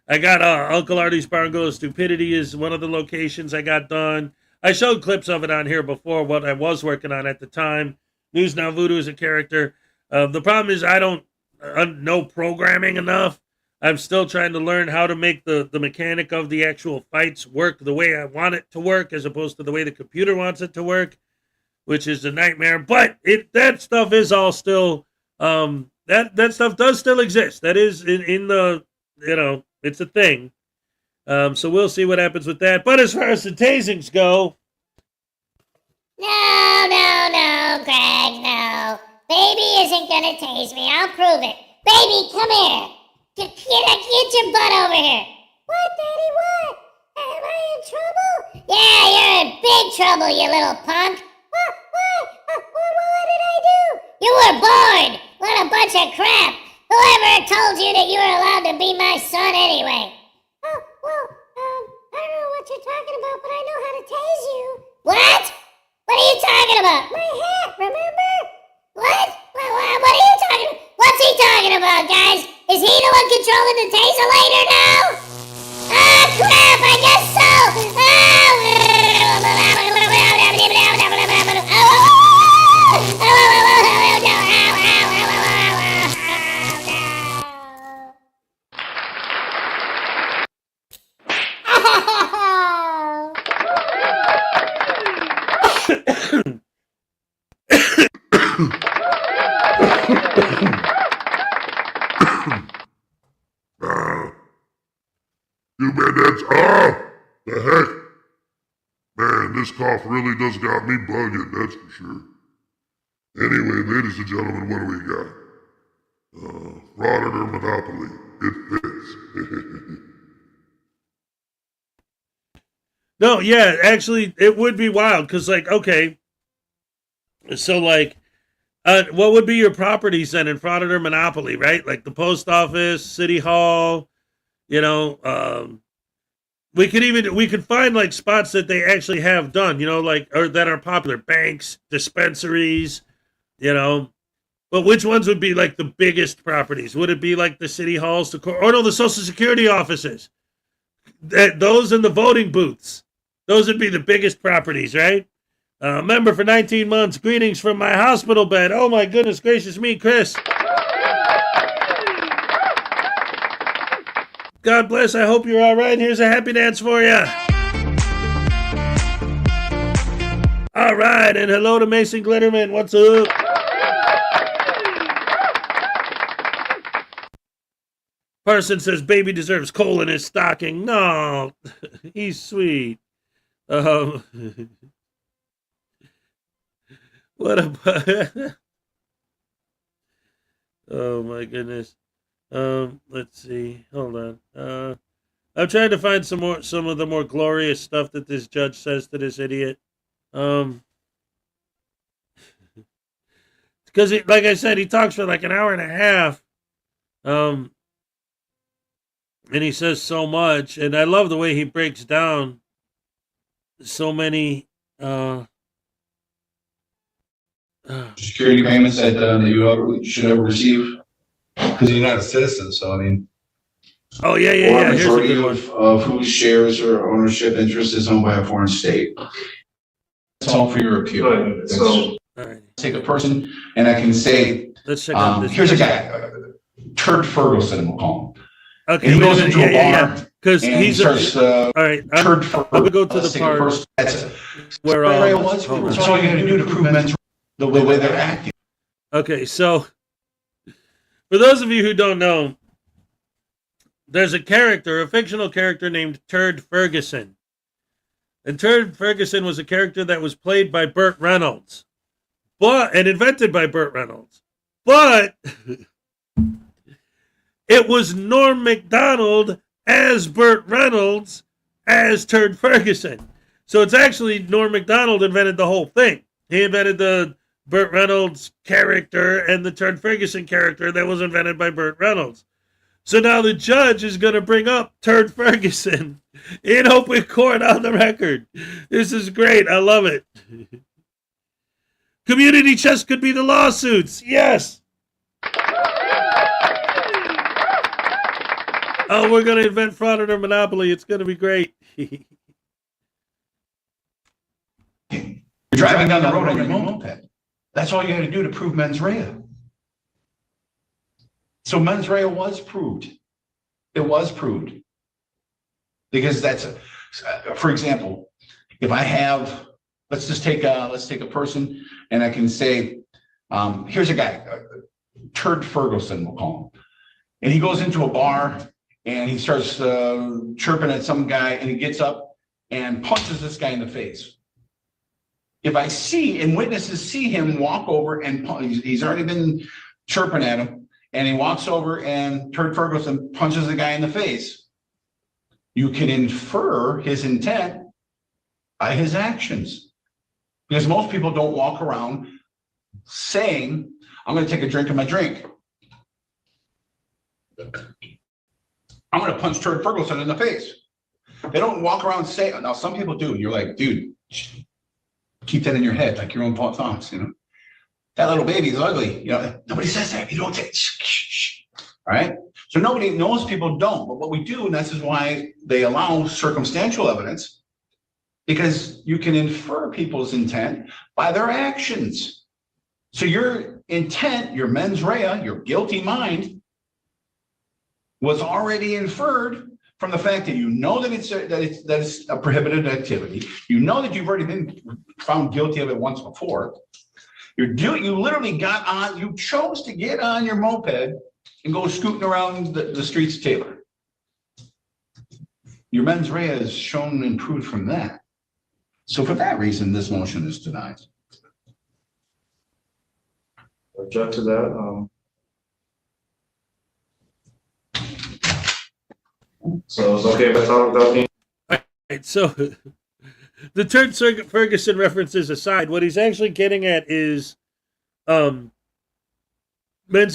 I got Uncle Artie's Barnacle of Stupidity is one of the locations I got done. I showed clips of it on here before, what I was working on at the time. News Now Voodoo is a character. The problem is I don't know programming enough. I'm still trying to learn how to make the mechanic of the actual fights work the way I want it to work, as opposed to the way the computer wants it to work, which is a nightmare. But that stuff is all still, that stuff does still exist. That is in the, it's a thing. So we'll see what happens with that. But as far as the tasings go, No, Greg, no. Baby isn't gonna tase me. I'll prove it. Baby, come here. Get your butt over here. What, Daddy, what? Am I in trouble? Yeah, you're in big trouble, you little punk. What? What did I do? You were born. What a bunch of crap. Whoever told you that you were allowed to be my son anyway? Oh, well, I don't know what you're talking about, but I know how to tase you. What? What are you talking about? My hat, remember? What? What are you talking about? What's he talking about, guys? Is he the one controlling the taser later now? Ah, crap, I guess so. You man, the heck? Man, this cough really does got me bugging, that's for sure. Anyway, ladies and gentlemen, what do we got? Frauditor Monopoly. It fits. no, yeah, actually, it would be wild, because, like, okay, so, like, what would be your properties then in Frauditor Monopoly, right? Like the post office, city hall, we could find like spots that they actually have done, like, or that are popular, banks, dispensaries, but which ones would be like the biggest properties? Would it be like the city halls, the Social Security offices, those and the voting booths? Those would be the biggest properties, right? Member for 19 months, greetings from my hospital bed. Oh my goodness gracious me, Chris. God bless, I hope you're all right. Here's a happy dance for you. All right, and hello to Mason Glitterman. What's up? Parson says baby deserves coal in his stocking. No, he's sweet. What a... Oh my goodness. Let's see. Hold on. I'm trying to find some of the more glorious stuff that this judge says to this idiot. Because like I said, he talks for like an hour and a half. And he says so much, and I love the way he breaks down so many security payments that you should ever receive because you're not a citizen. So I mean, oh yeah. Or Here's a good one. of whose shares or ownership interest is owned by a foreign state. That's all for your appeal. Good. So, All right. Take a person, and I can say, Let's check out this. here's a guy, Turd Ferguson, we'll call him. Okay, And he goes into a bar, because and he's he starts. all right. Turd I'm gonna go to the part where that's all you're going to do to prove men's the way they're acting. Okay, so for those of you who don't know, there's a fictional character named Turd Ferguson. And Turd Ferguson was a character that was played by Burt Reynolds, and invented by Burt Reynolds. But It was Norm Macdonald as Burt Reynolds as Turd Ferguson. So it's actually Norm Macdonald invented the whole thing. He invented the Burt Reynolds character and the Turd Ferguson character that was invented by Burt Reynolds. So now the judge is going to bring up Turd Ferguson in open court on the record. This is great. I love it. Community chest could be the lawsuits. Yes. Oh, we're going to invent Frauditor Monopoly. It's going to be great. You're driving down the road on your moped. That's all you had to do to prove mens rea. So mens rea was proved. It was proved. Because that's, for example, if I have, let's take a person and I can say, here's a guy, Turd Ferguson, we'll call him. And he goes into a bar and he starts chirping at some guy and he gets up and punches this guy in the face. If I see and witnesses see him walk over and he's already been chirping at him and he walks over and Turd Ferguson punches the guy in the face, you can infer his intent by his actions. Because most people don't walk around saying, I'm going to take a drink of my drink. I'm going to punch Turd Ferguson in the face. They don't walk around saying, now some people do. You're like, dude, keep that in your head, like your own thoughts, you know. That little baby is ugly. You know, nobody says that. You don't say, shh. All right. So most people don't. But what we do, and this is why they allow circumstantial evidence, because you can infer people's intent by their actions. So your intent, your mens rea, your guilty mind, was already inferred from the fact that you know that it's a prohibited activity. You know that you've already been found guilty of it once before. You literally got on. You chose to get on your moped and go scooting around the streets of Taylor. Your mens rea is shown and proved from that. So for that reason, this motion is denied. Object to that. So it's okay if I talk about the. Right, so the Turd Ferguson references aside, what he's actually getting at is mens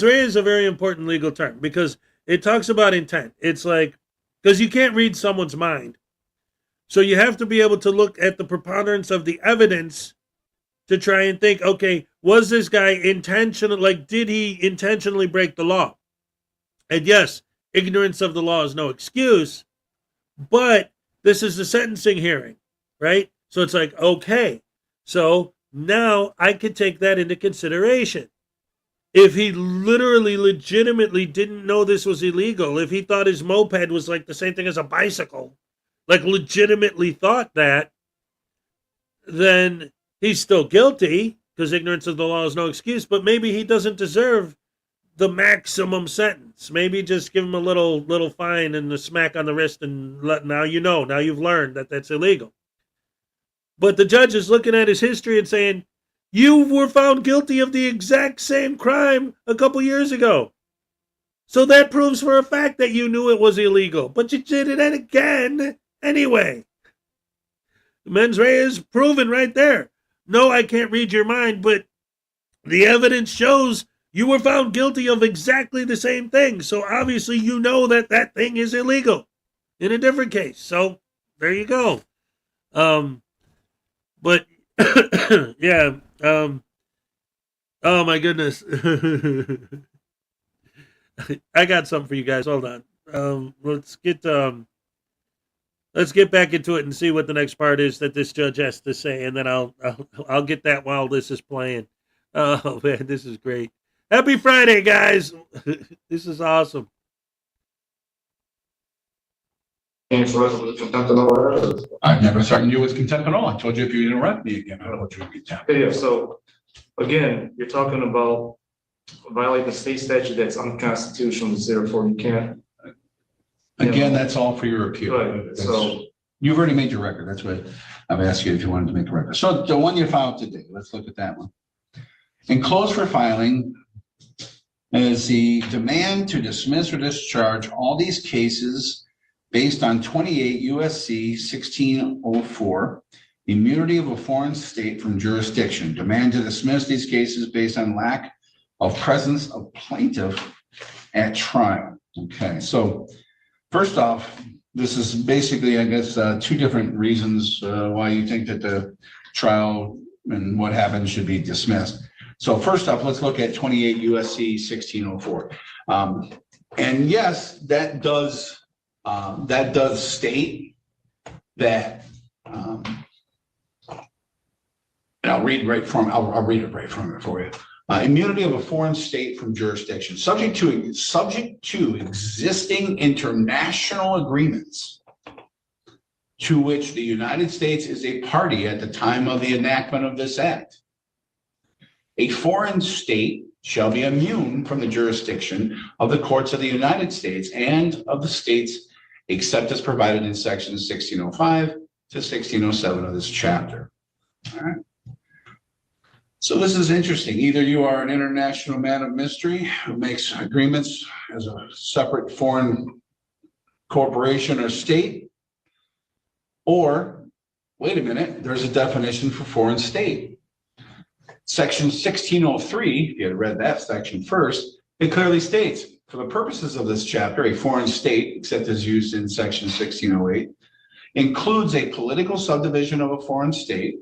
rea is a very important legal term because it talks about intent. It's like, because you can't read someone's mind. So you have to be able to look at the preponderance of the evidence to try and think, okay, was this guy intentional? Like, did he intentionally break the law? And yes, ignorance of the law is no excuse, but this is the sentencing hearing, right? So it's like, okay, so now I could take that into consideration. If he literally, legitimately didn't know this was illegal, if he thought his moped was like the same thing as a bicycle, like legitimately thought that, then he's still guilty because ignorance of the law is no excuse, but maybe he doesn't deserve the maximum sentence. Maybe just give him a little fine and a smack on the wrist and now you've learned that that's illegal. But the judge is looking at his history and saying, you were found guilty of the exact same crime a couple years ago. So that proves for a fact that you knew it was illegal, but you did it again anyway. Mens rea is proven right there. No, I can't read your mind, but the evidence shows you were found guilty of exactly the same thing. So obviously you know that that thing is illegal in a different case. So there you go. But yeah. Oh my goodness. I got something for you guys. Hold on. Let's get back into it and see what the next part is that this judge has to say, and then I'll get that while this is playing. Oh man, this is great. Happy Friday, guys. This is awesome. I've never threatened you with contempt at all. I told you if you interrupt me again, I'll hold you in contempt. Yeah, so again, you're talking about violate the state statute that's unconstitutional, therefore you can't. Again, that's all for your appeal. Right, so you've already made your record. That's what I've asked you if you wanted to make a record. So the one you filed today, let's look at that one. Enclosed for filing is the demand to dismiss or discharge all these cases based on 28 USC 1604, immunity of a foreign state from jurisdiction. Demand to dismiss these cases based on lack of presence of plaintiff at trial. Okay, so first off, this is basically, I guess, two different reasons why you think that the trial and what happened should be dismissed. So first off, let's look at 28 USC 1604. And yes, that does state that, and I'll read right from, I'll read it right from it for you. Immunity of a foreign state from jurisdiction, subject to existing international agreements to which the United States is a party at the time of the enactment of this act. A foreign state shall be immune from the jurisdiction of the courts of the United States and of the states except as provided in sections 1605 to 1607 of this chapter. All right. So this is interesting. Either you are an international man of mystery who makes agreements as a separate foreign corporation or state, or wait a minute, there's a definition for foreign state. Section 1603, if you had read that section first, it clearly states, for the purposes of this chapter, a foreign state, except as used in section 1608, includes a political subdivision of a foreign state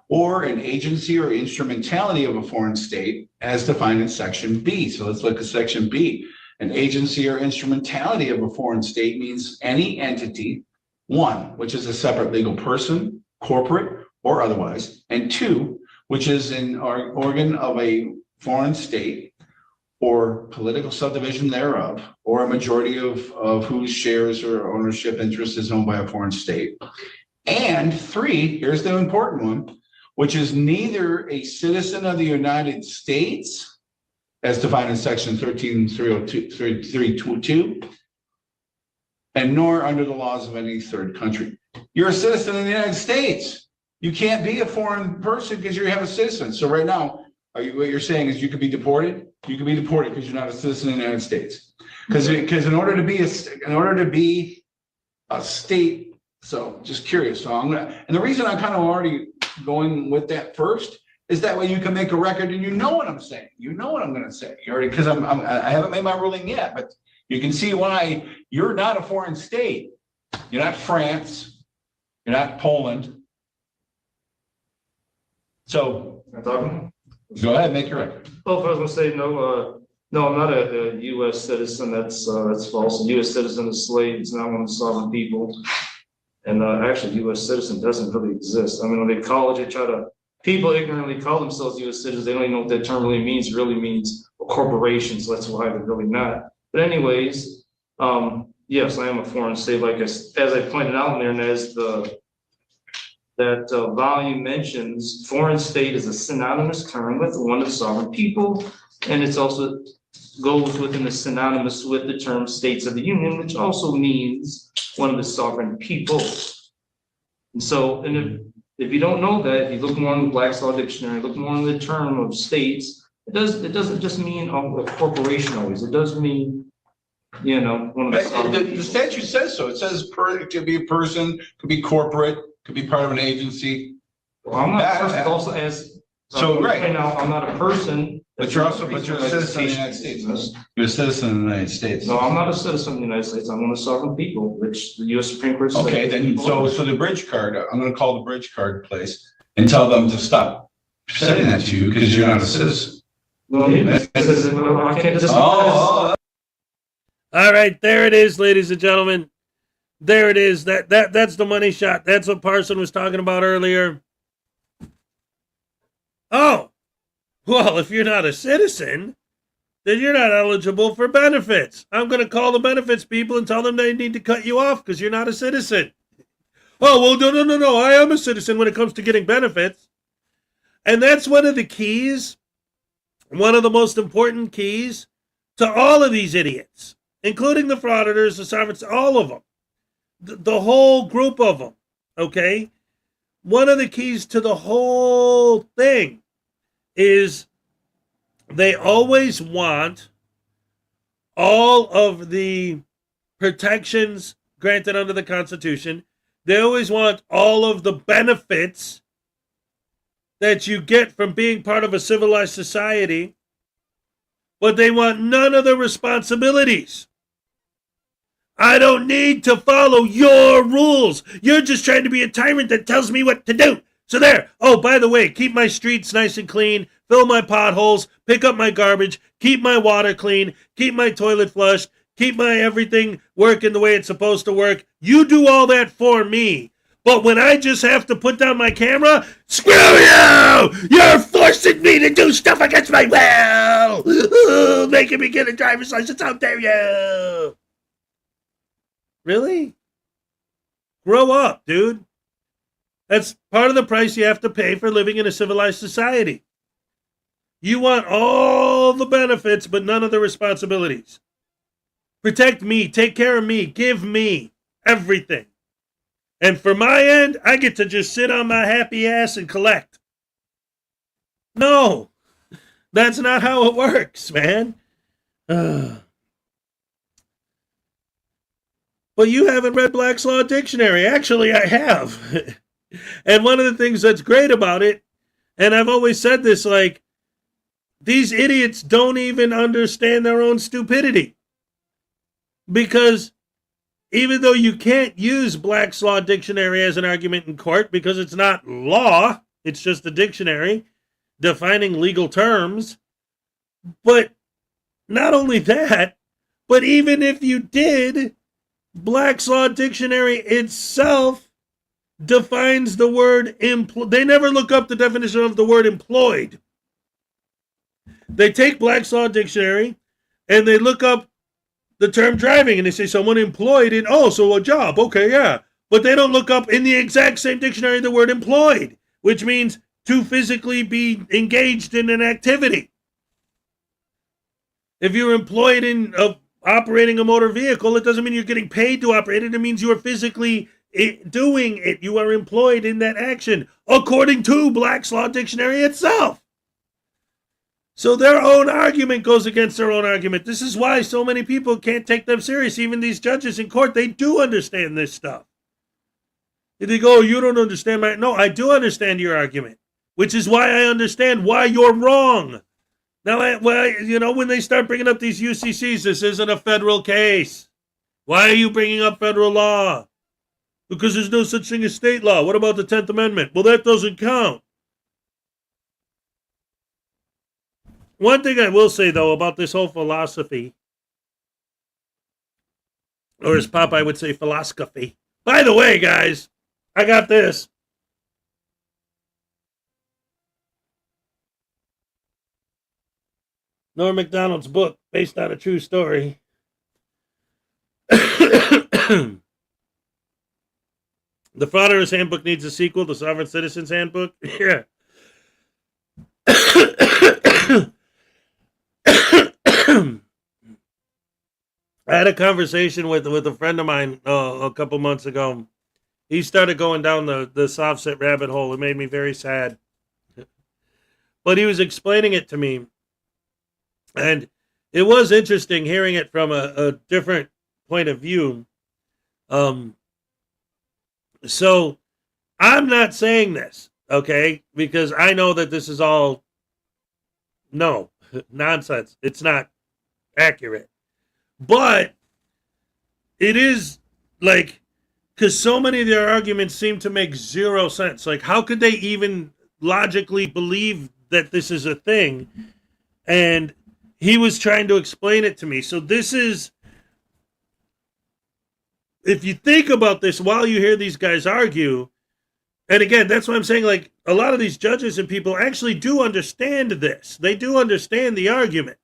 or an agency or instrumentality of a foreign state as defined in section B. So let's look at section B. An agency or instrumentality of a foreign state means any entity, one, which is a separate legal person, corporate or otherwise, and two, which is an organ of a foreign state or political subdivision thereof, or a majority of whose shares or ownership interest is owned by a foreign state. And three, here's the important one, which is neither a citizen of the United States, as defined in section 13322, and nor under the laws of any third country. You're a citizen of the United States. You can't be a foreign person because you have a citizen. So right now, what you're saying is you could be deported? You can be deported because you're not a citizen of the United States. Because in order to be a state, so just curious. So and the reason I'm kind of already going with that first is that way you can make a record and you know what I'm saying. You know what I'm going to say. You already, because I haven't made my ruling yet, but you can see why you're not a foreign state. You're not France. You're not Poland. So go ahead, make your record. Well, if I was gonna say no, I'm not a U.S. citizen. That's false. A U.S. citizen is slave. It's not one of the sovereign people. And actually, U.S. citizen doesn't really exist. I mean, when they people ignorantly call themselves U.S. citizens. They don't even know what that term really means. It really means a corporation. So that's why they're really not. But anyways, yes, I am a foreign state. Like as I pointed out in there, and as that volume mentions, foreign state is a synonymous term with one of the sovereign people, and it's also goes within the synonymous with the term states of the union, which also means one of the sovereign people. And so, and if you don't know that, if you look more in the Black's Law Dictionary, look more in the term of states, it doesn't just mean a corporation always. It does mean, one of the sovereign the statute says so. It says it could be a person, could be corporate, could be part of an agency. Well, I'm not a person, also as right now, I'm not a person. But you're a citizen of the United States. You're a citizen of the United States. No, I'm not a citizen of the United States. I'm one of the sovereign people, which the U.S. Supreme Court said. Okay, then so the bridge card, I'm going to call the bridge card place and tell them to stop saying that to you because you're not a citizen. Well, I can't just. All right, there it is, ladies and gentlemen. There it is. That's the money shot. That's what Parson was talking about earlier. Oh, well, if you're not a citizen, then you're not eligible for benefits. I'm going to call the benefits people and tell them they need to cut you off because you're not a citizen. Oh, well, no. I am a citizen when it comes to getting benefits. And that's one of the keys, one of the most important keys to all of these idiots, including the frauditors, the sovereigns, all of them. The whole group of them, okay? One of the keys to the whole thing is they always want all of the protections granted under the Constitution. They always want all of the benefits that you get from being part of a civilized society, but they want none of the responsibilities. I don't need to follow your rules. You're just trying to be a tyrant that tells me what to do. So there. Oh, by the way, keep my streets nice and clean, fill my potholes, pick up my garbage, keep my water clean, keep my toilet flushed, keep my everything working the way it's supposed to work. You do all that for me. But when I just have to put down my camera, screw you! You're forcing me to do stuff against my will! Making me get a driver's license, how dare you! Really? Grow up, dude. That's part of the price you have to pay for living in a civilized society. You want all the benefits, but none of the responsibilities. Protect me, take care of me, give me everything. And for my end, I get to just sit on my happy ass and collect. No, that's not how it works, man. But you haven't read Black's Law Dictionary. Actually, I have. And one of the things that's great about it, and I've always said this, like, these idiots don't even understand their own stupidity. Because even though you can't use Black's Law Dictionary as an argument in court because it's not law, it's just a dictionary defining legal terms. But not only that, but even if you did, Black's Law Dictionary itself defines the word employed. They never look up the definition of the word employed. They take Black's Law Dictionary and they look up the term driving and they say someone employed in, oh, so a job. Okay, yeah. But they don't look up in the exact same dictionary the word employed, which means to physically be engaged in an activity. If you're employed in operating a motor vehicle, it doesn't mean you're getting paid to operate it. It means you are physically doing it. You are employed in that action, according to Black's Law Dictionary itself. So their own argument goes against their own argument. This is why so many people can't take them serious. Even these judges in court, they do understand this stuff. They go, oh, you don't understand my... No, I do understand your argument, which is why I understand why you're wrong. Now, when they start bringing up these UCCs, this isn't a federal case. Why are you bringing up federal law? Because there's no such thing as state law. What about the 10th Amendment? Well, that doesn't count. One thing I will say, though, about this whole philosophy, or as Popeye would say, philosophy. By the way, guys, I got this. Norm Macdonald's book, based on a true story. The Frauditors Handbook needs a sequel. The Sovereign Citizens Handbook. Yeah. I had a conversation with a friend of mine a couple months ago. He started going down the soft set rabbit hole. It made me very sad. But he was explaining it to me. And it was interesting hearing it from a different point of view. So I'm not saying this, okay? Because I know that this is all nonsense. It's not accurate. But it is like, because so many of their arguments seem to make zero sense. Like, how could they even logically believe that this is a thing? And he was trying to explain it to me. So this is, if you think about this while you hear these guys argue, and again, that's why I'm saying, like, a lot of these judges and people actually do understand this. They do understand the argument.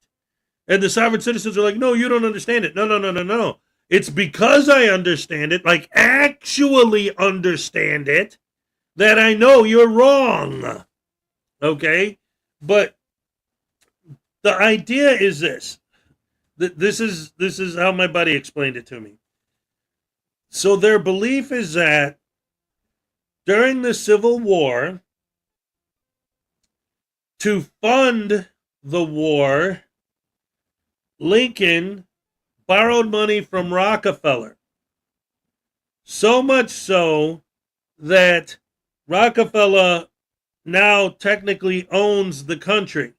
And the sovereign citizens are like, no, you don't understand it. No. It's because I understand it, like actually understand it, that I know you're wrong. Okay? But the idea is this. This is how my buddy explained it to me. So their belief is that during the Civil War, to fund the war, Lincoln borrowed money from Rockefeller. So much so that Rockefeller now technically owns the country.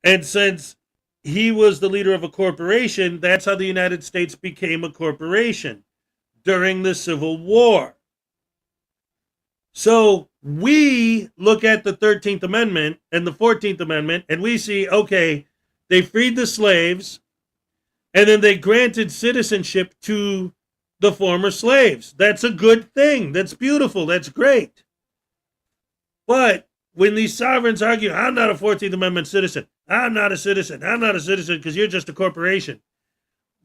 And since he was the leader of a corporation, that's how the United States became a corporation during the Civil War. So we look at the 13th Amendment and the 14th Amendment, and we see, okay, they freed the slaves, and then they granted citizenship to the former slaves. That's a good thing. That's beautiful. That's great. But when these sovereigns argue, I'm not a 14th Amendment citizen, I'm not a citizen because you're just a corporation.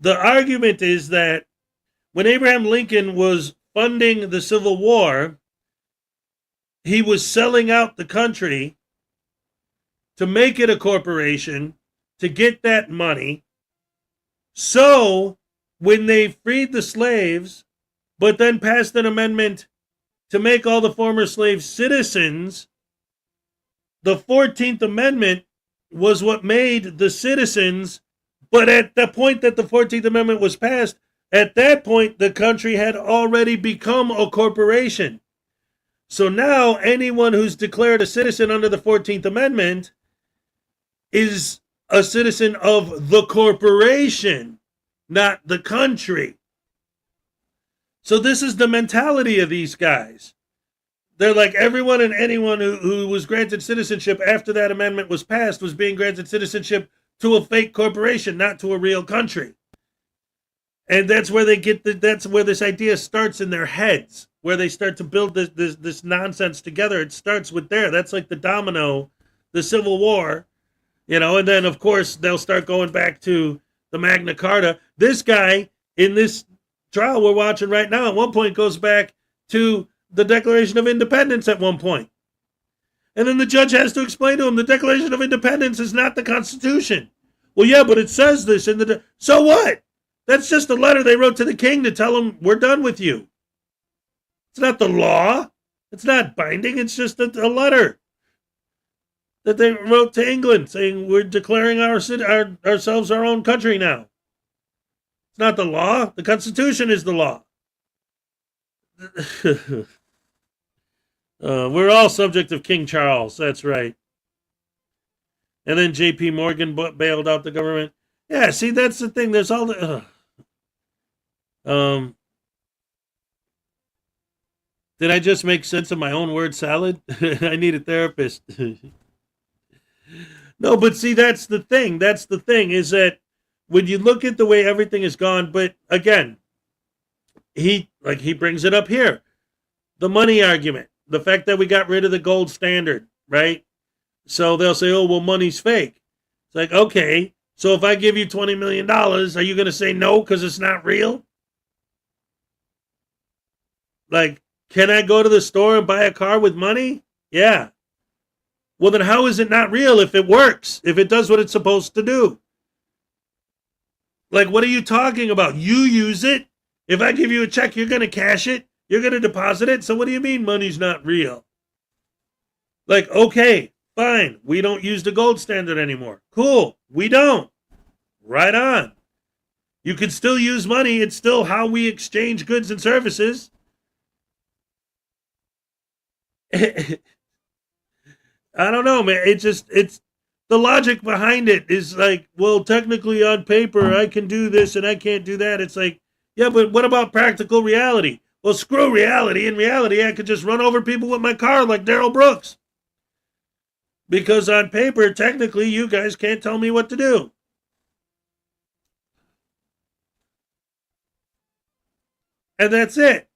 The argument is that when Abraham Lincoln was funding the Civil War, he was selling out the country to make it a corporation, to get that money. So when they freed the slaves, but then passed an amendment to make all the former slaves citizens, the 14th Amendment was what made the citizens. But at the point that the 14th Amendment was passed, at that point, the country had already become a corporation. So now anyone who's declared a citizen under the 14th Amendment is a citizen of the corporation, not the country. So this is the mentality of these guys. They're like everyone and anyone who was granted citizenship after that amendment was passed was being granted citizenship to a fake corporation, not to a real country. And that's where they get that's where this idea starts in their heads, where they start to build this nonsense together. It starts with there. That's like the domino, the Civil War, and then of course they'll start going back to the Magna Carta. This guy in this trial we're watching right now at one point goes back to the Declaration of Independence at one point. And then the judge has to explain to him the Declaration of Independence is not the Constitution. Well, yeah, but it says this in the... So what? That's just a letter they wrote to the king to tell him we're done with you. It's not the law. It's not binding. It's just a letter that they wrote to England saying we're declaring ourselves our own country now. It's not the law. The Constitution is the law. We're all subject of King Charles. That's right. And then J.P. Morgan bailed out the government. Yeah, see, that's the thing. There's all the... Did I just make sense of my own word salad? I need a therapist. No, but see, that's the thing. That's the thing is that when you look at the way everything is gone, but again, he brings it up here. The money argument, the fact that we got rid of the gold standard, right? So they'll say, oh, well, money's fake. It's like, okay, so if I give you $20 million, are you going to say no because it's not real? Like, can I go to the store and buy a car with money? Yeah. Well, then how is it not real if it works, if it does what it's supposed to do? Like, what are you talking about? You use it. If I give you a check, you're going to cash it. You're going to deposit it. So what do you mean money's not real? Like, okay, fine. We don't use the gold standard anymore. Cool. We don't. Right on. You can still use money. It's still how we exchange goods and services. I don't know, man. It's the logic behind it is like, well, technically on paper, I can do this and I can't do that. It's like, yeah, but what about practical reality? Well, screw reality. In reality, I could just run over people with my car like Daryl Brooks. Because on paper, technically, you guys can't tell me what to do. And that's it.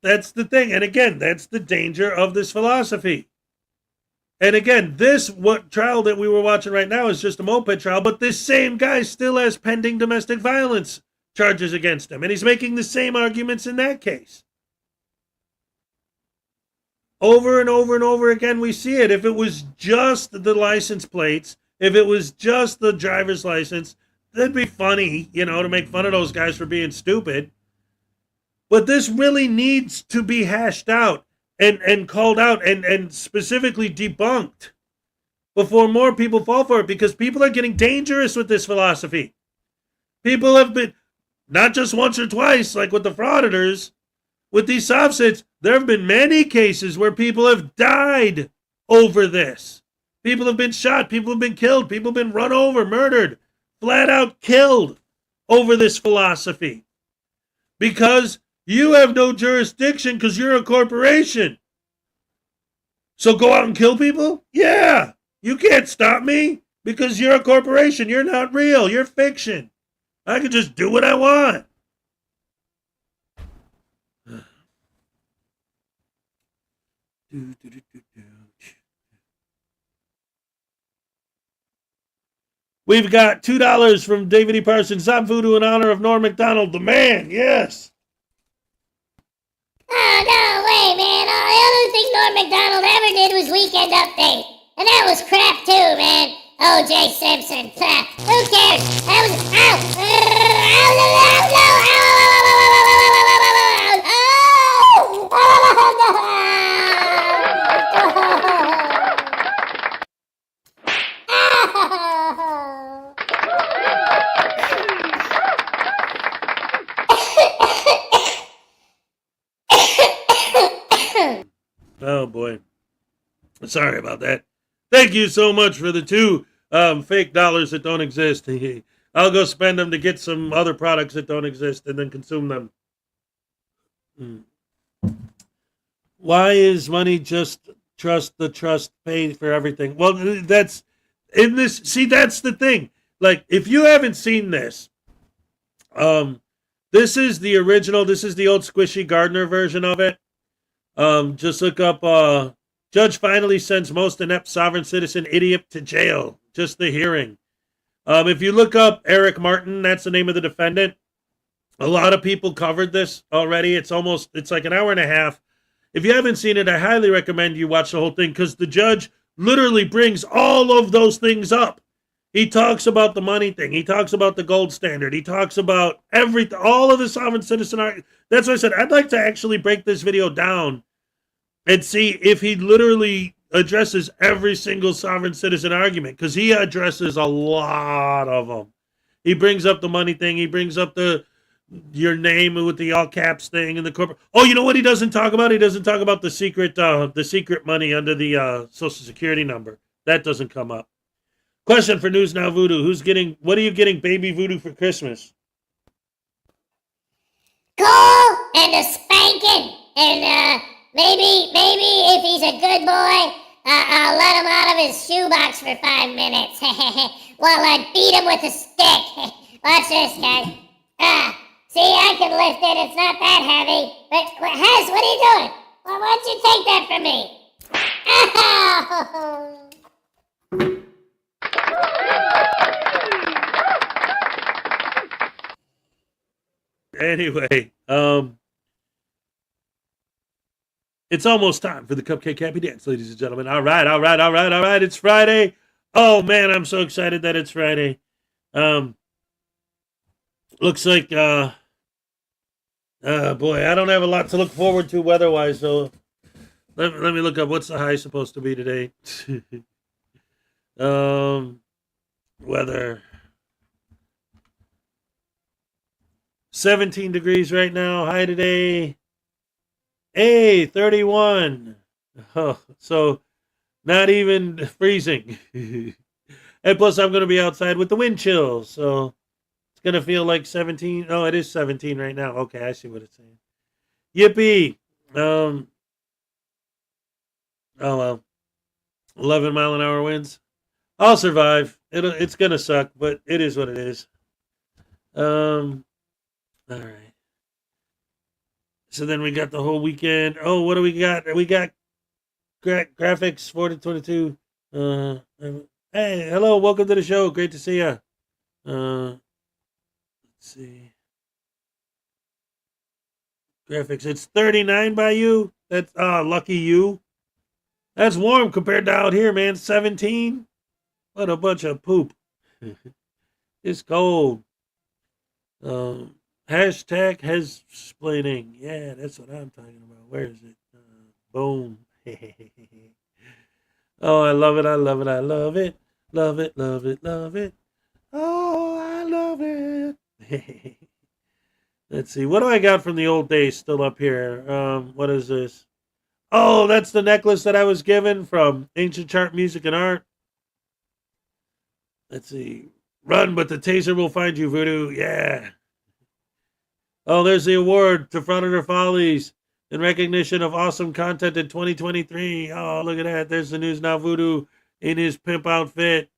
That's the thing. And again, that's the danger of this philosophy. And again, what trial that we were watching right now is just a moped trial, but this same guy still has pending domestic violence charges against him. And he's making the same arguments in that case. Over and over and over again, we see it. If it was just the license plates, if it was just the driver's license, that'd be funny, to make fun of those guys for being stupid. But this really needs to be hashed out and called out and specifically debunked before more people fall for it, because people are getting dangerous with this philosophy. People have been, not just once or twice, like with the frauditors, with these soft sits, there have been many cases where people have died over this. People have been shot, people have been killed, people have been run over, murdered, flat out killed over this philosophy. Because you have no jurisdiction because you're a corporation. So go out and kill people? Yeah. You can't stop me because you're a corporation. You're not real. You're fiction. I can just do what I want. We've got $2 from David E. Parsons. Stop voodoo in honor of Norm MacDonald, the man. Yes. Oh, no way, man. The other thing Norm MacDonald ever did was Weekend Update. And that was crap, too, man. O.J. Simpson. Who cares? That was... Oh, boy. Sorry about that. Thank you so much for the two fake dollars that don't exist. I'll go spend them to get some other products that don't exist and then consume them. Why is money just trust? The trust pay for everything? Well, that's in this. See, that's the thing. Like, if you haven't seen this, this is the original. This is the old Squishy Gardner version of it. Just look up, judge finally sends most inept sovereign citizen idiot to jail. Just the hearing. If you look up Eric Martin, that's the name of the defendant. A lot of people covered this already. It's like an hour and a half. If you haven't seen it, I highly recommend you watch the whole thing, because the judge literally brings all of those things up. He talks about the money thing. He talks about the gold standard. He talks about everything, all of the sovereign citizen. That's why I said I'd like to actually break this video down and see if he literally addresses every single sovereign citizen argument, because he addresses a lot of them. He brings up the money thing. He brings up your name with the all caps thing and the corporate. Oh, you know what he doesn't talk about? He doesn't talk about the secret money under the Social Security number. That doesn't come up. Question for News Now Voodoo. What are you getting baby Voodoo for Christmas? Coal and a spanking. And maybe if he's a good boy, I'll let him out of his shoebox for 5 minutes while I beat him with a stick. Watch this, guys. See, I can lift it. It's not that heavy. But Hez, what are you doing? Well, why don't you take that from me? Ow! Anyway, it's almost time for the Cupcake Happy Dance, ladies and gentlemen. All right. It's Friday. Oh, man, I'm so excited that it's Friday. Looks like, boy, I don't have a lot to look forward to weather-wise, so let me look up what's the high supposed to be today. Weather. 17 degrees right now. High today. Hey, 31. Oh, so not even freezing. And plus, I'm going to be outside with the wind chill, so it's going to feel like 17. Oh, it is 17 right now. Okay, I see what it's saying. Yippee. Oh, well. 11 mile an hour winds. I'll survive. It's going to suck, but it is what it is. All right. So then we got the whole weekend. Oh, what do we got? We got graphics 4022. Hey, hello, welcome to the show. Great to see you. Let's see. Graphics. It's 39 by you. That's lucky you. That's warm compared to out here, man. 17. What a bunch of poop. It's cold. Hashtag Hezsplaining. Yeah, that's what I'm talking about. Where is it? Boom. Oh, I love it. I love it. I love it. Love it. Love it. Love it. Oh, I love it. Let's see. What do I got from the old days still up here? What is this? Oh, that's the necklace that I was given from Ancient Chart Music and Art. Let's see. Run, but the taser will find you, Voodoo. Yeah. Oh, there's the award to Frauditor Follies in recognition of awesome content in 2023. Oh, look at that. There's the News Now Voodoo in his pimp outfit.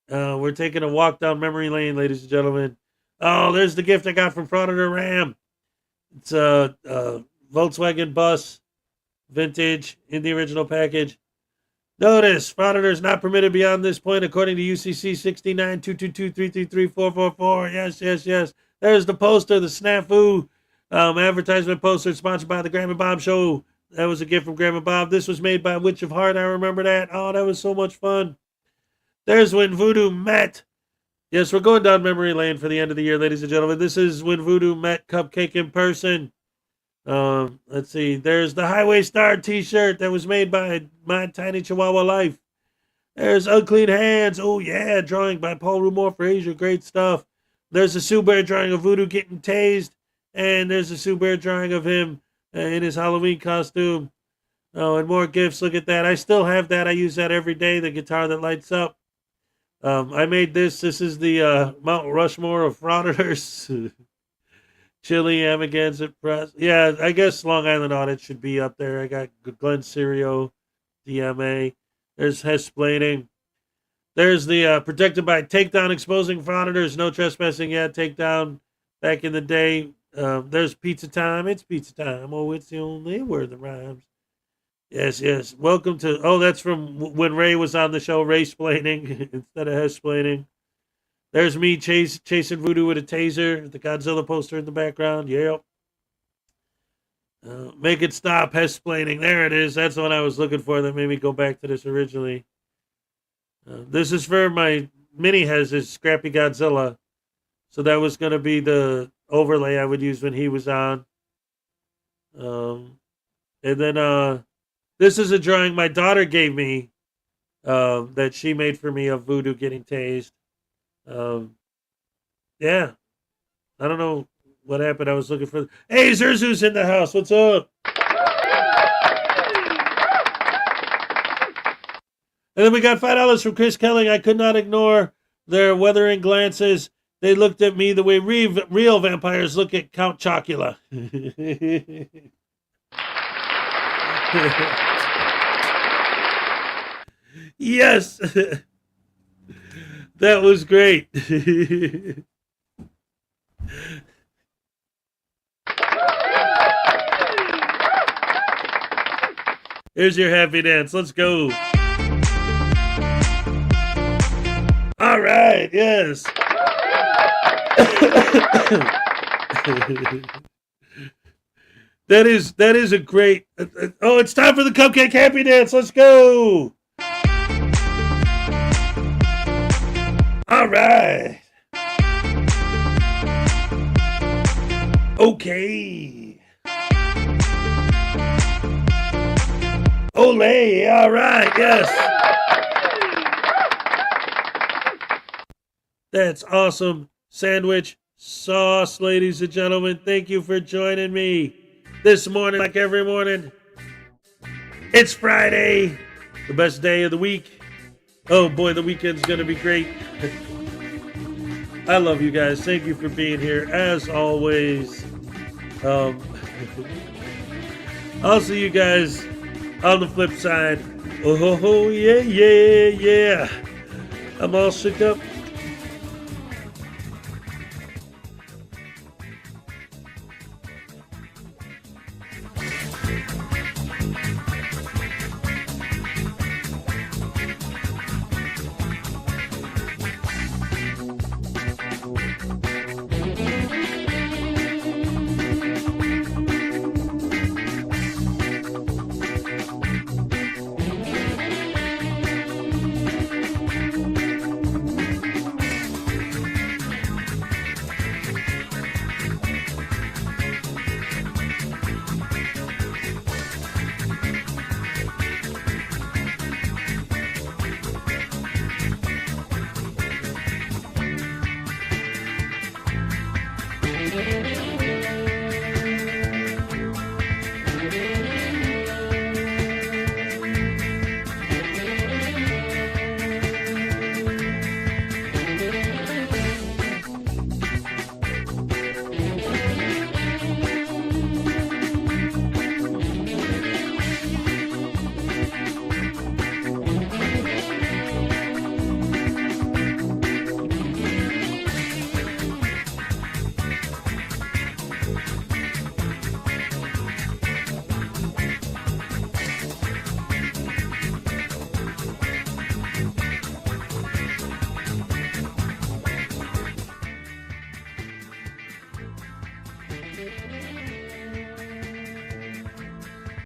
We're taking a walk down memory lane, ladies and gentlemen. Oh, there's the gift I got from Frauditor Ram. It's a Volkswagen bus, vintage, in the original package. Notice, Frauditors not permitted beyond this point according to UCC 69-222-333-444. Yes, yes, yes. There's the poster, the snafu advertisement poster sponsored by the Graham and Bob Show. That was a gift from Graham and Bob. This was made by Witch of Heart. I remember that. Oh, that was so much fun. There's when Voodoo met. Yes, we're going down memory lane for the end of the year, ladies and gentlemen. This is when Voodoo met Cupcake in person. Let's see. There's the Highway Star t-shirt that was made by My Tiny Chihuahua Life. There's Unclean Hands. Oh, yeah. Drawing by Paul Rumor Frazier. Great stuff. There's a Sue Bear drawing of Voodoo getting tased. And there's a Sue Bear drawing of him in his Halloween costume. Oh, and more gifts. Look at that. I still have that. I use that every day. The guitar that lights up. I made this. This is the Mount Rushmore of Frauditors. Chili, Amagansett Press. Yeah, I guess Long Island Audit should be up there. I got Glenn Serio, DMA. There's Hesplaining. There's the protected by takedown, exposing frauditors, no trespassing yet, takedown back in the day. There's Pizza Time. It's Pizza Time. Oh, it's the only word that rhymes. Yes, yes. Welcome to, oh, that's from when Ray was on the show, Ray-splaining instead of Hesplaining. There's me chasing Voodoo with a taser, the Godzilla poster in the background. Yep. Make it stop, Hesplaining. There it is. That's the one I was looking for that made me go back to this originally. This is for my mini Hes, Scrappy Godzilla. So that was going to be the overlay I would use when he was on. And then this is a drawing my daughter gave me that she made for me of Voodoo getting tased. Yeah. I don't know what happened. I was looking for... Hey, Zerzu's in the house. What's up? And then we got $5 from Chris Kelling. I could not ignore their weathering glances. They looked at me the way real vampires look at Count Chocula. Yes. That was great. Here's your happy dance. Let's go. All right, yes. That is a great. Oh, it's time for the cupcake happy dance. Let's go. All right. Okay. Olay. All right. Yes. That's awesome. Sandwich sauce, ladies and gentlemen. Thank you for joining me this morning, like every morning. It's Friday, the best day of the week. Oh boy, the weekend's going to be great. I love you guys. Thank you for being here, as always. I'll see you guys on the flip side. Oh, yeah, yeah, yeah. I'm all shook up.